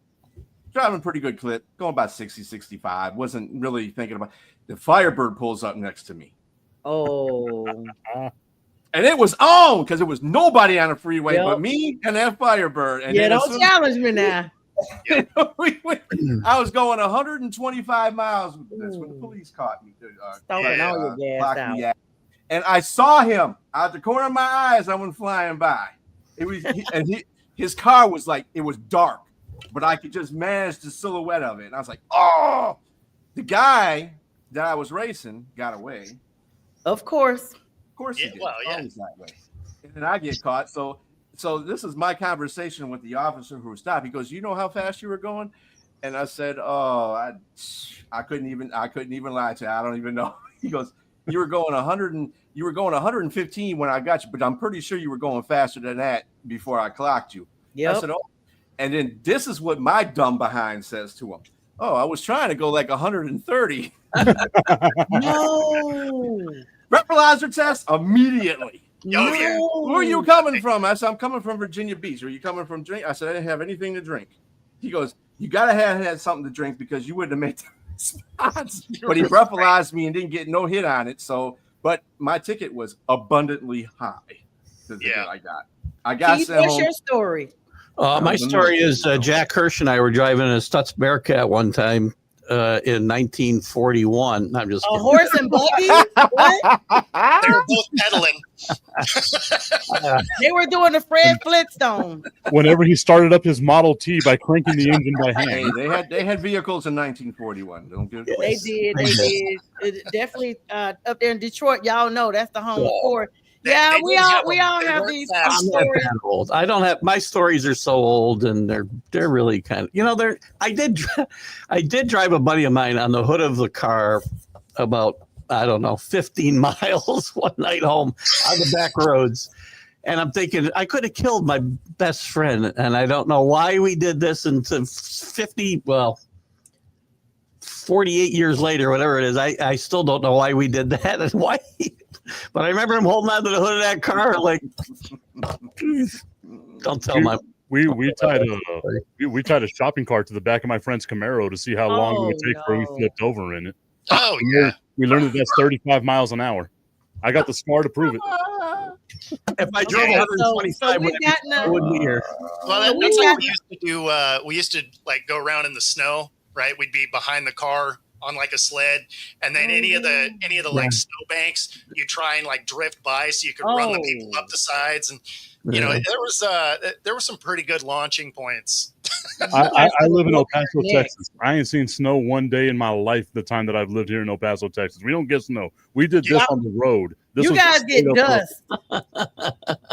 Speaker 7: pretty good clip, going about 60, 65. Wasn't really thinking about the Firebird pulls up next to me.
Speaker 3: Oh.
Speaker 7: And it was on because there was nobody on the freeway but me and that Firebird. And
Speaker 3: don't challenge me now.
Speaker 7: I was going 125 miles. That's when the police caught me.
Speaker 3: Stomping all your gas
Speaker 7: clocked me
Speaker 3: out.
Speaker 7: out. And I saw him out the corner of my eyes. I went flying by. It was, his car was like, it was dark, but I could just manage the silhouette of it. And I was like, oh, the guy that I was racing got away.
Speaker 3: Of course.
Speaker 7: Of course he did.
Speaker 6: Well, yeah.
Speaker 7: Always that way. And then I get caught. So this is my conversation with the officer who stopped. He goes, you know how fast you were going? And I said, oh, I couldn't even lie to you. I don't even know. He goes, you were going 115 when I got you, but I'm pretty sure you were going faster than that before I clocked you.
Speaker 3: Yep.
Speaker 7: I said, oh, and then this is what my dumb behind says to him. Oh, I was trying to go like 130.
Speaker 3: No.
Speaker 7: Breathalyzer test immediately.
Speaker 6: Oh, yeah.
Speaker 7: Where are you coming from? I said, I'm coming from Virginia Beach. Are you coming from drink? I said, I didn't have anything to drink. He goes, you got to have had something to drink because you wouldn't have made the spots. But he breathalyzed me and didn't get no hit on it. So, but my ticket was abundantly high.
Speaker 6: Yeah.
Speaker 7: I got
Speaker 3: Keith,
Speaker 7: sent
Speaker 3: what's
Speaker 7: home.
Speaker 3: your story?
Speaker 4: My story is Jack Hirsch and I were driving a Stutz Bearcat one time in 1941. I'm just
Speaker 3: A
Speaker 4: kidding.
Speaker 3: horse and buggy? What?
Speaker 6: They were both pedaling.
Speaker 3: They were doing the Fred Flintstone.
Speaker 5: Whenever he started up his Model T by cranking the engine by
Speaker 7: Hey,
Speaker 5: hand.
Speaker 7: they had vehicles in 1941. Don't get it
Speaker 3: They
Speaker 7: twisted.
Speaker 3: did. It definitely up there in Detroit. Y'all know that's the home of Ford.
Speaker 6: They
Speaker 3: Yeah,
Speaker 6: did
Speaker 3: we
Speaker 6: have
Speaker 3: all
Speaker 6: them.
Speaker 3: have
Speaker 6: They
Speaker 3: these
Speaker 6: weren't fast.
Speaker 4: I'm not
Speaker 3: stories.
Speaker 4: that old. I don't have my stories are so old and they're really kind of I did drive a buddy of mine on the hood of the car about 15 miles one night home on the back roads. And I'm thinking I could have killed my best friend. And I don't know why we did this until 48 years later, whatever it is. I still don't know why we did that and why. But I remember him holding on to the hood of that car like, don't tell my.
Speaker 5: We tied a shopping cart to the back of my friend's Camaro to see how long it would take before we flipped over in it.
Speaker 6: Oh, yeah.
Speaker 5: We learned that that's 35 miles an hour. I got the scar to prove it.
Speaker 4: If I drove
Speaker 3: Okay,
Speaker 4: 125,
Speaker 3: so we got
Speaker 4: I wouldn't be here.
Speaker 6: Well,
Speaker 3: So we
Speaker 6: that's what
Speaker 3: got-
Speaker 6: we used to do. We used to like go around in the snow, right? We'd be behind the car on like a sled, and then any of the like snow banks, you try and like drift by so you could run the people up the sides, and you know there was some pretty good launching points.
Speaker 5: I live in El Paso, Texas. I ain't seen snow one day in my life the time that I've lived here in El Paso, Texas. We don't get snow. We did this on the road. This
Speaker 3: You
Speaker 5: was
Speaker 3: guys get
Speaker 5: straight up
Speaker 3: dust.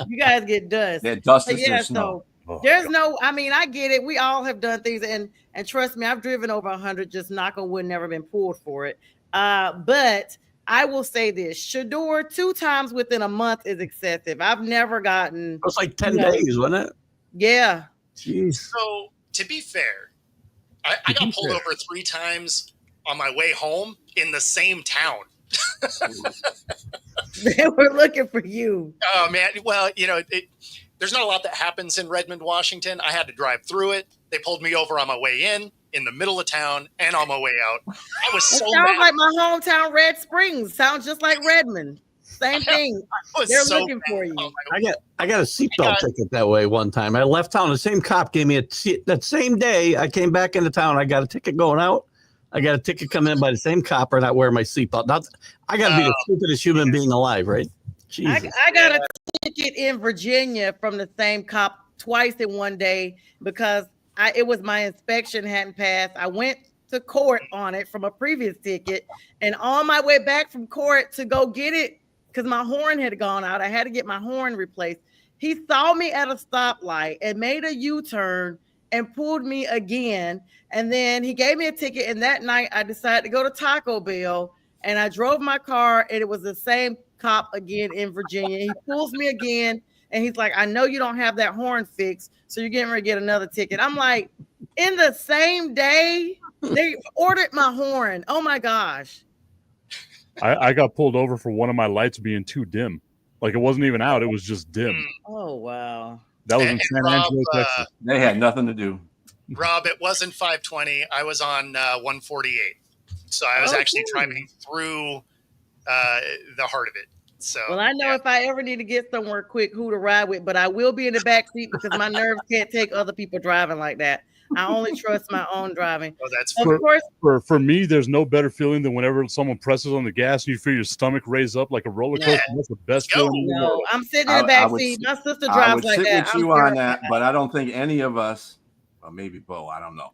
Speaker 3: You guys get dust.
Speaker 7: That dust
Speaker 3: But
Speaker 7: is
Speaker 3: yeah,
Speaker 7: their snow.
Speaker 3: so there's no, I mean, I get it. We all have done things, and trust me, I've driven over 100, just knock on wood, never been pulled for it. But I will say this: Shador 2 times within a month is excessive. I've never gotten.
Speaker 4: It was like 10
Speaker 3: No.
Speaker 4: days, wasn't it?
Speaker 3: Yeah.
Speaker 4: Jeez.
Speaker 6: So to be fair, I got pulled over 3 times on my way home in the same town.
Speaker 3: They were looking for you.
Speaker 6: Oh man, well, you know, there's not a lot that happens in Redmond, Washington. I had to drive through it. They pulled me over on my way in the middle of town, and on my way out. I was
Speaker 3: It
Speaker 6: so
Speaker 3: sounds
Speaker 6: mad.
Speaker 3: like my hometown, Red Springs. Sounds just like Redmond. Same thing.
Speaker 6: I was
Speaker 3: They're
Speaker 6: so
Speaker 3: looking
Speaker 6: mad.
Speaker 3: for you.
Speaker 6: Oh, my
Speaker 4: I got a seatbelt ticket that way one time. I left town. The same cop gave me that same day. I came back into town. I got a ticket going out. I got a ticket coming in by the same cop for not wearing my seatbelt. Now, I got to be the stupidest human being alive, right? Jesus.
Speaker 3: I got a ticket in Virginia from the same cop twice in one day because it was my inspection hadn't passed. I went to court on it from a previous ticket, and on my way back from court to go get it because my horn had gone out. I had to get my horn replaced. He saw me at a stoplight and made a U-turn and pulled me again. And then he gave me a ticket. And that night I decided to go to Taco Bell, and I drove my car, and it was the same cop again in Virginia. He pulls me again, and he's like, I know you don't have that horn fixed, so you're getting ready to get another ticket. I'm like, in the same day, they ordered my horn. Oh my gosh.
Speaker 5: I got pulled over for one of my lights being too dim. Like it wasn't even out. It was just dim.
Speaker 3: Oh, wow.
Speaker 5: That was in
Speaker 6: And
Speaker 5: San
Speaker 6: Rob,
Speaker 5: Angelo, Texas.
Speaker 7: They had nothing to do.
Speaker 6: Rob, it wasn't 520. I was on 148. So I was actually driving through the heart of it. So
Speaker 3: Well, I know if I ever need to get somewhere quick, who to ride with, but I will be in the back seat because my nerves can't take other people driving like that. I only trust my own driving.
Speaker 6: Oh, that's
Speaker 3: Of
Speaker 6: fun.
Speaker 3: course,
Speaker 5: For me, there's no better feeling than whenever someone presses on the gas and you feel your stomach raise up like a roller coaster.
Speaker 6: Yeah.
Speaker 5: That's the best
Speaker 6: Let's go.
Speaker 5: feeling in the
Speaker 3: no,
Speaker 5: world.
Speaker 3: I'm sitting in the
Speaker 7: I
Speaker 3: back
Speaker 7: would
Speaker 3: seat. My sister
Speaker 7: I
Speaker 3: drives
Speaker 7: would
Speaker 3: like
Speaker 7: sit
Speaker 3: that.
Speaker 7: with
Speaker 3: I'm
Speaker 7: you on
Speaker 3: terrified.
Speaker 7: that, but I don't think any of us, or maybe Bo, I don't know.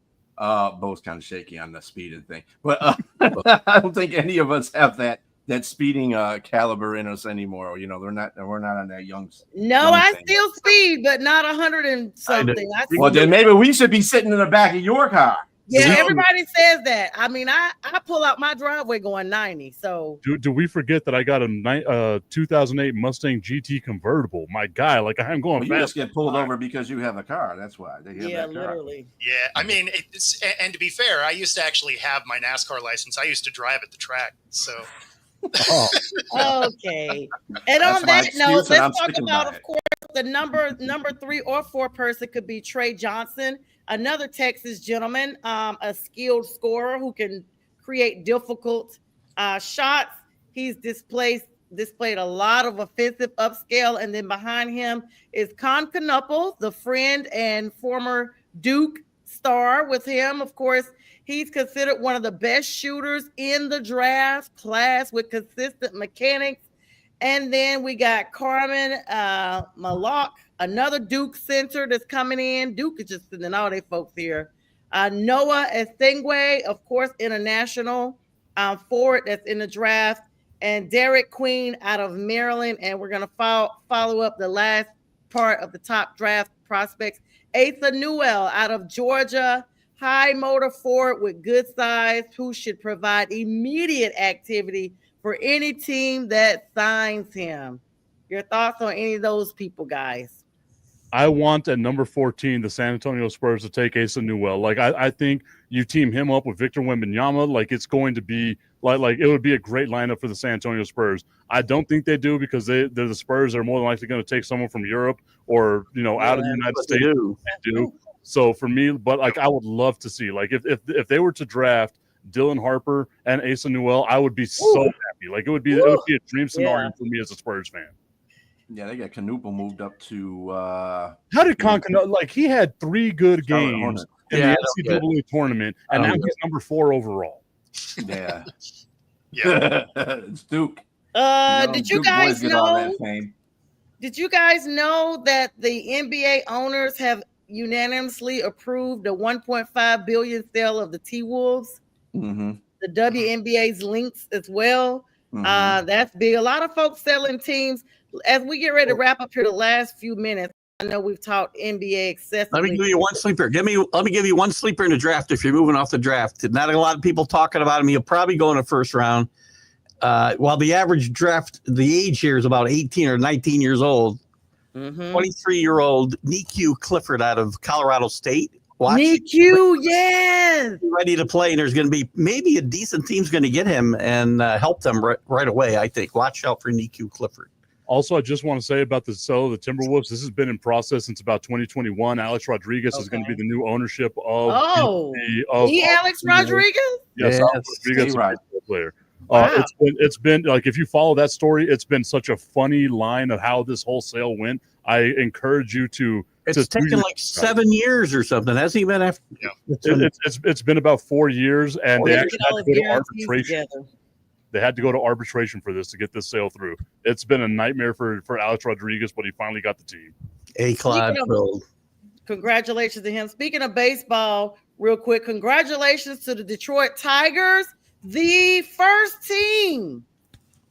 Speaker 7: Bo's kind of shaky on the speeding thing, but I don't think any of us have that speeding caliber in us anymore. You know, we're not on that young.
Speaker 3: No,
Speaker 7: young
Speaker 3: I
Speaker 7: thing.
Speaker 3: still speed, but not 100 and something.
Speaker 7: Well, then maybe we should be sitting in the back of your car.
Speaker 3: Yeah,
Speaker 5: we-
Speaker 3: everybody says that. I mean, I pull out my driveway going 90. So
Speaker 5: Do we forget that I got a 2008 Mustang GT convertible? My guy, like I'm going
Speaker 7: Well, you
Speaker 5: fast.
Speaker 7: just get pulled over because you have a car. That's why they have
Speaker 3: yeah,
Speaker 7: that car.
Speaker 3: literally.
Speaker 6: Yeah, I mean, and to be fair, I used to actually have my NASCAR license. I used to drive at the track, so
Speaker 5: Oh,
Speaker 3: Okay. And
Speaker 7: That's
Speaker 3: on
Speaker 7: my
Speaker 3: that note,
Speaker 7: excuse, and I'm
Speaker 3: let's talk
Speaker 7: sticking
Speaker 3: about,
Speaker 7: by
Speaker 3: of
Speaker 7: it.
Speaker 3: course, the number 3 or 4 person could be Trey Johnson, another Texas gentleman, a skilled scorer who can create difficult shots. He's displayed a lot of offensive upscale, and then behind him is Con Knuckles, the friend and former Duke star. With him, of course, he's considered one of the best shooters in the draft class with consistent mechanics. And then we got Carmen Malak, another Duke center that's coming in. Duke is just sending all their folks here. Noah Esengwe, of course, international forward that's in the draft. And Derek Queen out of Maryland. And we're going to follow up the last part of the top draft prospects. Asa Newell out of Georgia, high motor forward with good size, who should provide immediate activity for any team that signs him. Your thoughts on any of those people, guys?
Speaker 5: I want at number 14 the San Antonio Spurs to take Asa Newell. Like I think you team him up with Victor Wembanyama, like it's going to be like it would be a great lineup for the San Antonio Spurs. I don't think they do because they're the Spurs. They're more than likely going to take someone from Europe or out of the United States. They do. So for me, but like I would love to see like if they were to draft Dylan Harper and Asa Newell, I would be so happy. Like it would be a dream scenario for me as a Spurs fan.
Speaker 7: Yeah, they got Canupa moved up to.
Speaker 5: How did Concan like he had 3 good
Speaker 7: Charlotte
Speaker 5: games
Speaker 7: Hornets.
Speaker 5: in
Speaker 4: Yeah,
Speaker 5: the NCAA tournament, and now he's number 4 overall.
Speaker 7: Yeah,
Speaker 6: yeah.
Speaker 7: it's Duke.
Speaker 3: Did you
Speaker 7: Duke
Speaker 3: guys
Speaker 7: boys get all
Speaker 3: know?
Speaker 7: that fame.
Speaker 3: Did you guys know that the NBA owners have unanimously approved the 1.5 billion sale of the T-Wolves?
Speaker 7: Mm-hmm.
Speaker 3: The WNBA's links as well.
Speaker 7: Mhm.
Speaker 3: That's big. A lot of folks selling teams. As we get ready to wrap up here, the last few minutes, I know we've talked NBA excessively.
Speaker 4: Let me give you one sleeper. Let me give you one sleeper in the draft if you're moving off the draft. Not a lot of people talking about him. He'll probably go in the first round. While the average draft, the age here is about 18 or 19 years old. 23-year-old Niku Clifford out of Colorado State.
Speaker 3: Niku, yes.
Speaker 4: Ready to play, and there's going to be maybe a decent team's going to get him and help them right away, I think. Watch out for Niku Clifford.
Speaker 5: Also, I just want to say about the sale of the Timberwolves, this has been in process since about 2021. Alex Rodriguez is going to be the new ownership of
Speaker 3: Alex Rodriguez?
Speaker 5: Yes,
Speaker 4: Yes.
Speaker 5: Alex Rodriguez,
Speaker 7: Right.
Speaker 5: player.
Speaker 3: Wow.
Speaker 5: It's been like if you follow that story, it's been such a funny line of how this whole sale went. I encourage you to.
Speaker 4: It's taken like 7 years or something. Hasn't he been after?
Speaker 6: Yeah.
Speaker 5: It's been about 4 years, and they actually had to go to
Speaker 3: Guarantees
Speaker 5: arbitration.
Speaker 3: together.
Speaker 5: They had to go to arbitration for this to get this sale through. It's been a nightmare for Alex Rodriguez, but he finally got the team.
Speaker 4: Clyde Bill.
Speaker 3: Congratulations to him. Speaking of baseball, real quick, congratulations to the Detroit Tigers, the first team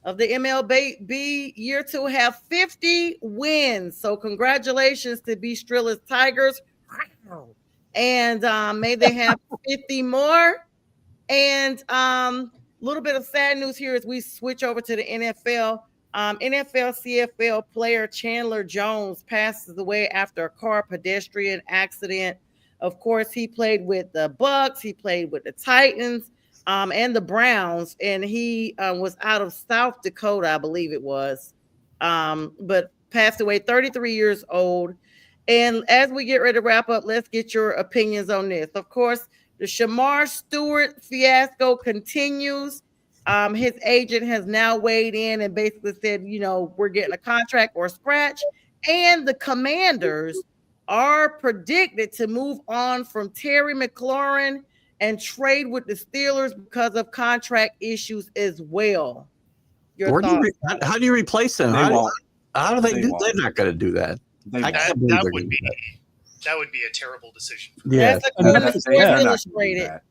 Speaker 3: of the MLB year to have 50 wins. So congratulations to B. Strilla's Tigers. And may they have 50 more. And little bit of sad news here as we switch over to the NFL. NFL CFL player Chandler Jones passes away after a car pedestrian accident. Of course, he played with the Bucks, he played with the Titans, and the Browns, and he was out of South Dakota, I believe it was, but passed away, 33 years old. And as we get ready to wrap up, let's get your opinions on this. Of course, the Shamar Stewart fiasco continues. His agent has now weighed in and basically said, we're getting a contract or scratch. And the Commanders are predicted to move on from Terry McLaurin and trade with the Steelers because of contract issues as well. Your
Speaker 4: Where do
Speaker 3: thoughts?
Speaker 4: how do you replace them?
Speaker 7: They
Speaker 4: How
Speaker 7: won't.
Speaker 4: do they
Speaker 7: They
Speaker 4: do?
Speaker 7: won't.
Speaker 4: They're not going to do that.
Speaker 7: They
Speaker 4: I
Speaker 7: won't.
Speaker 4: can't believe
Speaker 6: That
Speaker 4: they're
Speaker 6: would
Speaker 4: gonna
Speaker 6: be
Speaker 4: do
Speaker 6: that would be a terrible decision.
Speaker 4: Yeah.
Speaker 3: That's according to
Speaker 5: They're
Speaker 3: Sports
Speaker 7: They're not gonna do
Speaker 3: Illustrated.
Speaker 7: that.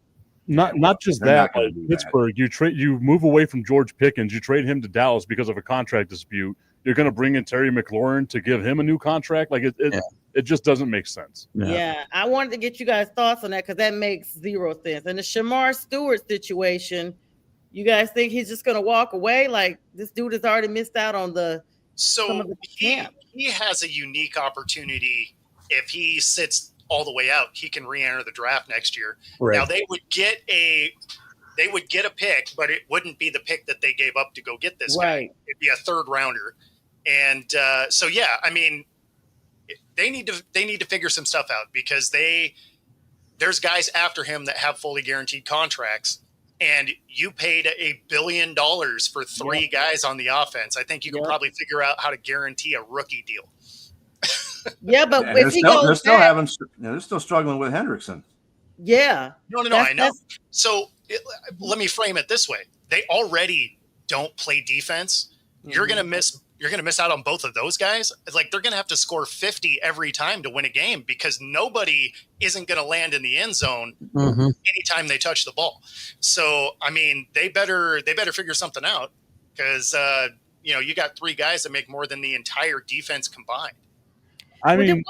Speaker 5: Not just
Speaker 7: They're
Speaker 5: that,
Speaker 7: not gonna
Speaker 5: but
Speaker 7: do that.
Speaker 5: Pittsburgh, you move away from George Pickens, you trade him to Dallas because of a contract dispute. You're going to bring in Terry McLaurin to give him a new contract. Like it just doesn't make sense.
Speaker 3: Yeah, I wanted to get you guys' thoughts on that because that makes zero sense. And the Shamar Stewart situation, you guys think he's just going to walk away? Like this dude has already missed out on some
Speaker 6: So
Speaker 3: of the
Speaker 6: he
Speaker 3: camp.
Speaker 6: has a unique opportunity. If he sits all the way out, he can re-enter the draft next year.
Speaker 4: Right.
Speaker 6: Now they would get a pick, but it wouldn't be the pick that they gave up to go get this
Speaker 3: Right.
Speaker 6: guy. It'd be a third rounder. And so yeah, I mean, they need to figure some stuff out because there's guys after him that have fully guaranteed contracts, and you paid $1 billion for three guys on the offense. I think you can probably figure out how to guarantee a rookie deal.
Speaker 3: Yeah, but
Speaker 7: And
Speaker 3: if he goes
Speaker 7: they're still struggling with Hendrickson.
Speaker 3: yeah,
Speaker 6: No,
Speaker 3: That's-
Speaker 6: I know. So let me frame it this way: they already don't play defense. You're gonna miss out on both of those guys. It's like they're gonna have to score 50 every time to win a game because nobody isn't gonna land in the end zone anytime they touch the ball. So I mean, they better figure something out because you got three guys that make more than the entire defense combined.
Speaker 5: I mean,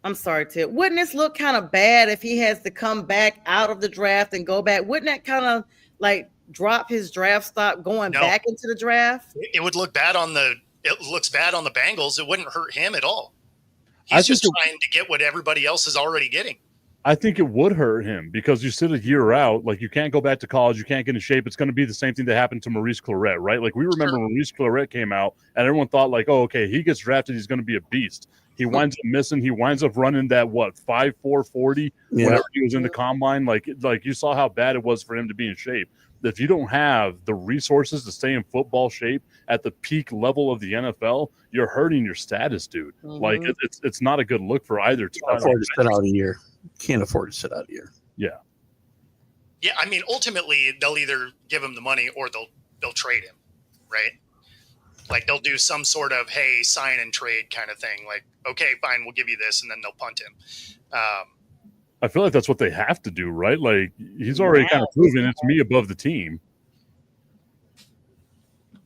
Speaker 3: I'm sorry, Tip. Wouldn't this look kind of bad if he has to come back out of the draft and go back? Wouldn't that kind of like drop his draft stock going back into the draft?
Speaker 6: It would look bad it looks bad on the Bengals. It wouldn't hurt him at all. He's just trying to get what everybody else is already getting.
Speaker 5: I think it would hurt him because you sit a year out. Like you can't go back to college. You can't get in shape. It's going to be the same thing that happened to Maurice Claret, right? Like we remember when Maurice Claret came out and everyone thought like, oh, okay, he gets drafted. He's going to be a beast. He winds up missing. He winds up running that 5.4 40 whenever he was in the combine. Like you saw how bad it was for him to be in shape. If you don't have the resources to stay in football shape at the peak level of the NFL, you're hurting your status, dude. Like it's not a good look for either team.
Speaker 4: Can't afford to sit out a year. Can't afford to sit out a year.
Speaker 5: Yeah.
Speaker 6: Yeah, I mean, ultimately they'll either give him the money or they'll trade him, right? Like they'll do some sort of sign and trade kind of thing. Like, okay, fine, we'll give you this, and then they'll punt him.
Speaker 5: I feel like that's what they have to do, right? Like he's already kind of proven it's me above the team.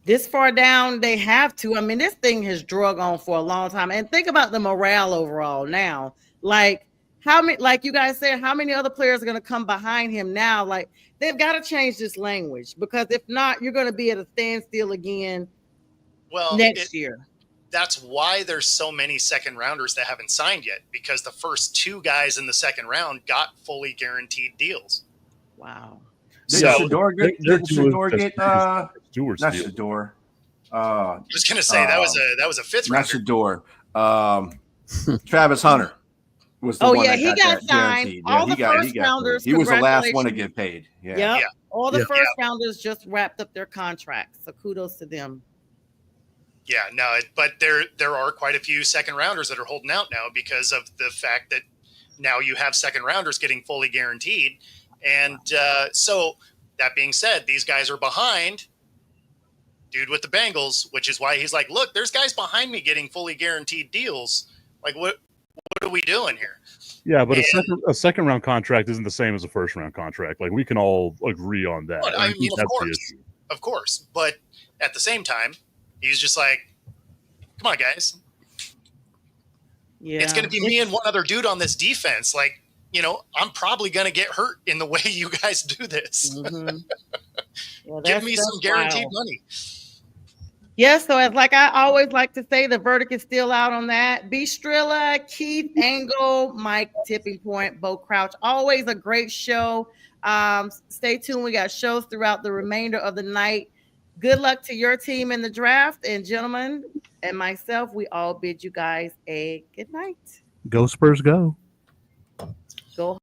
Speaker 3: This far down, they have to. I mean, this thing has drug on for a long time. And think about the morale overall now. Like how many, like you guys said, how many other players are going to come behind him now? Like they've got to change this language because if not, you're going to be at a standstill again next year.
Speaker 6: That's why there's so many second rounders that haven't signed yet, because the first two guys in the second round got fully guaranteed deals.
Speaker 3: Wow.
Speaker 7: Did Shador get
Speaker 5: Stewart's
Speaker 7: not
Speaker 5: deal.
Speaker 7: Shador.
Speaker 6: I was going to say that was a fifth
Speaker 7: Not
Speaker 6: rounder.
Speaker 7: Shador. Travis Hunter was the one that
Speaker 3: he got
Speaker 7: that
Speaker 3: signed.
Speaker 7: guaranteed.
Speaker 3: All
Speaker 7: he
Speaker 3: the
Speaker 7: got
Speaker 3: first rounders,
Speaker 7: paid. He was the last one to
Speaker 3: congratulations.
Speaker 7: get paid. Yeah.
Speaker 3: Yep. All the
Speaker 6: Yeah.
Speaker 3: first rounders just wrapped up their contracts. So kudos to them.
Speaker 6: Yeah, no, but there are quite a few second rounders that are holding out now because of the fact that now you have second rounders getting fully guaranteed. And so that being said, these guys are behind dude with the Bengals, which is why he's like, look, there's guys behind me getting fully guaranteed deals. Like, what are we doing here?
Speaker 5: Yeah, but a second round contract isn't the same as a first round contract. Like we can all agree on that.
Speaker 6: But, I mean,
Speaker 5: that's the issue.
Speaker 6: of course. But at the same time, he's just like, come on, guys.
Speaker 3: Yeah.
Speaker 6: It's going to be me and one other dude on this defense. Like, I'm probably going to get hurt in the way you guys do this.
Speaker 3: Well,
Speaker 6: Give me some guaranteed
Speaker 3: wild.
Speaker 6: money.
Speaker 3: Yes, so as like I always like to say, the verdict is still out on that. B. Strilla, Keith Angle, Mike Tipping Point, Bo Crouch. Always a great show. Stay tuned. We got shows throughout the remainder of the night. Good luck to your team in the draft. And gentlemen and myself, we all bid you guys a good night.
Speaker 8: Go Spurs, go.
Speaker 3: Go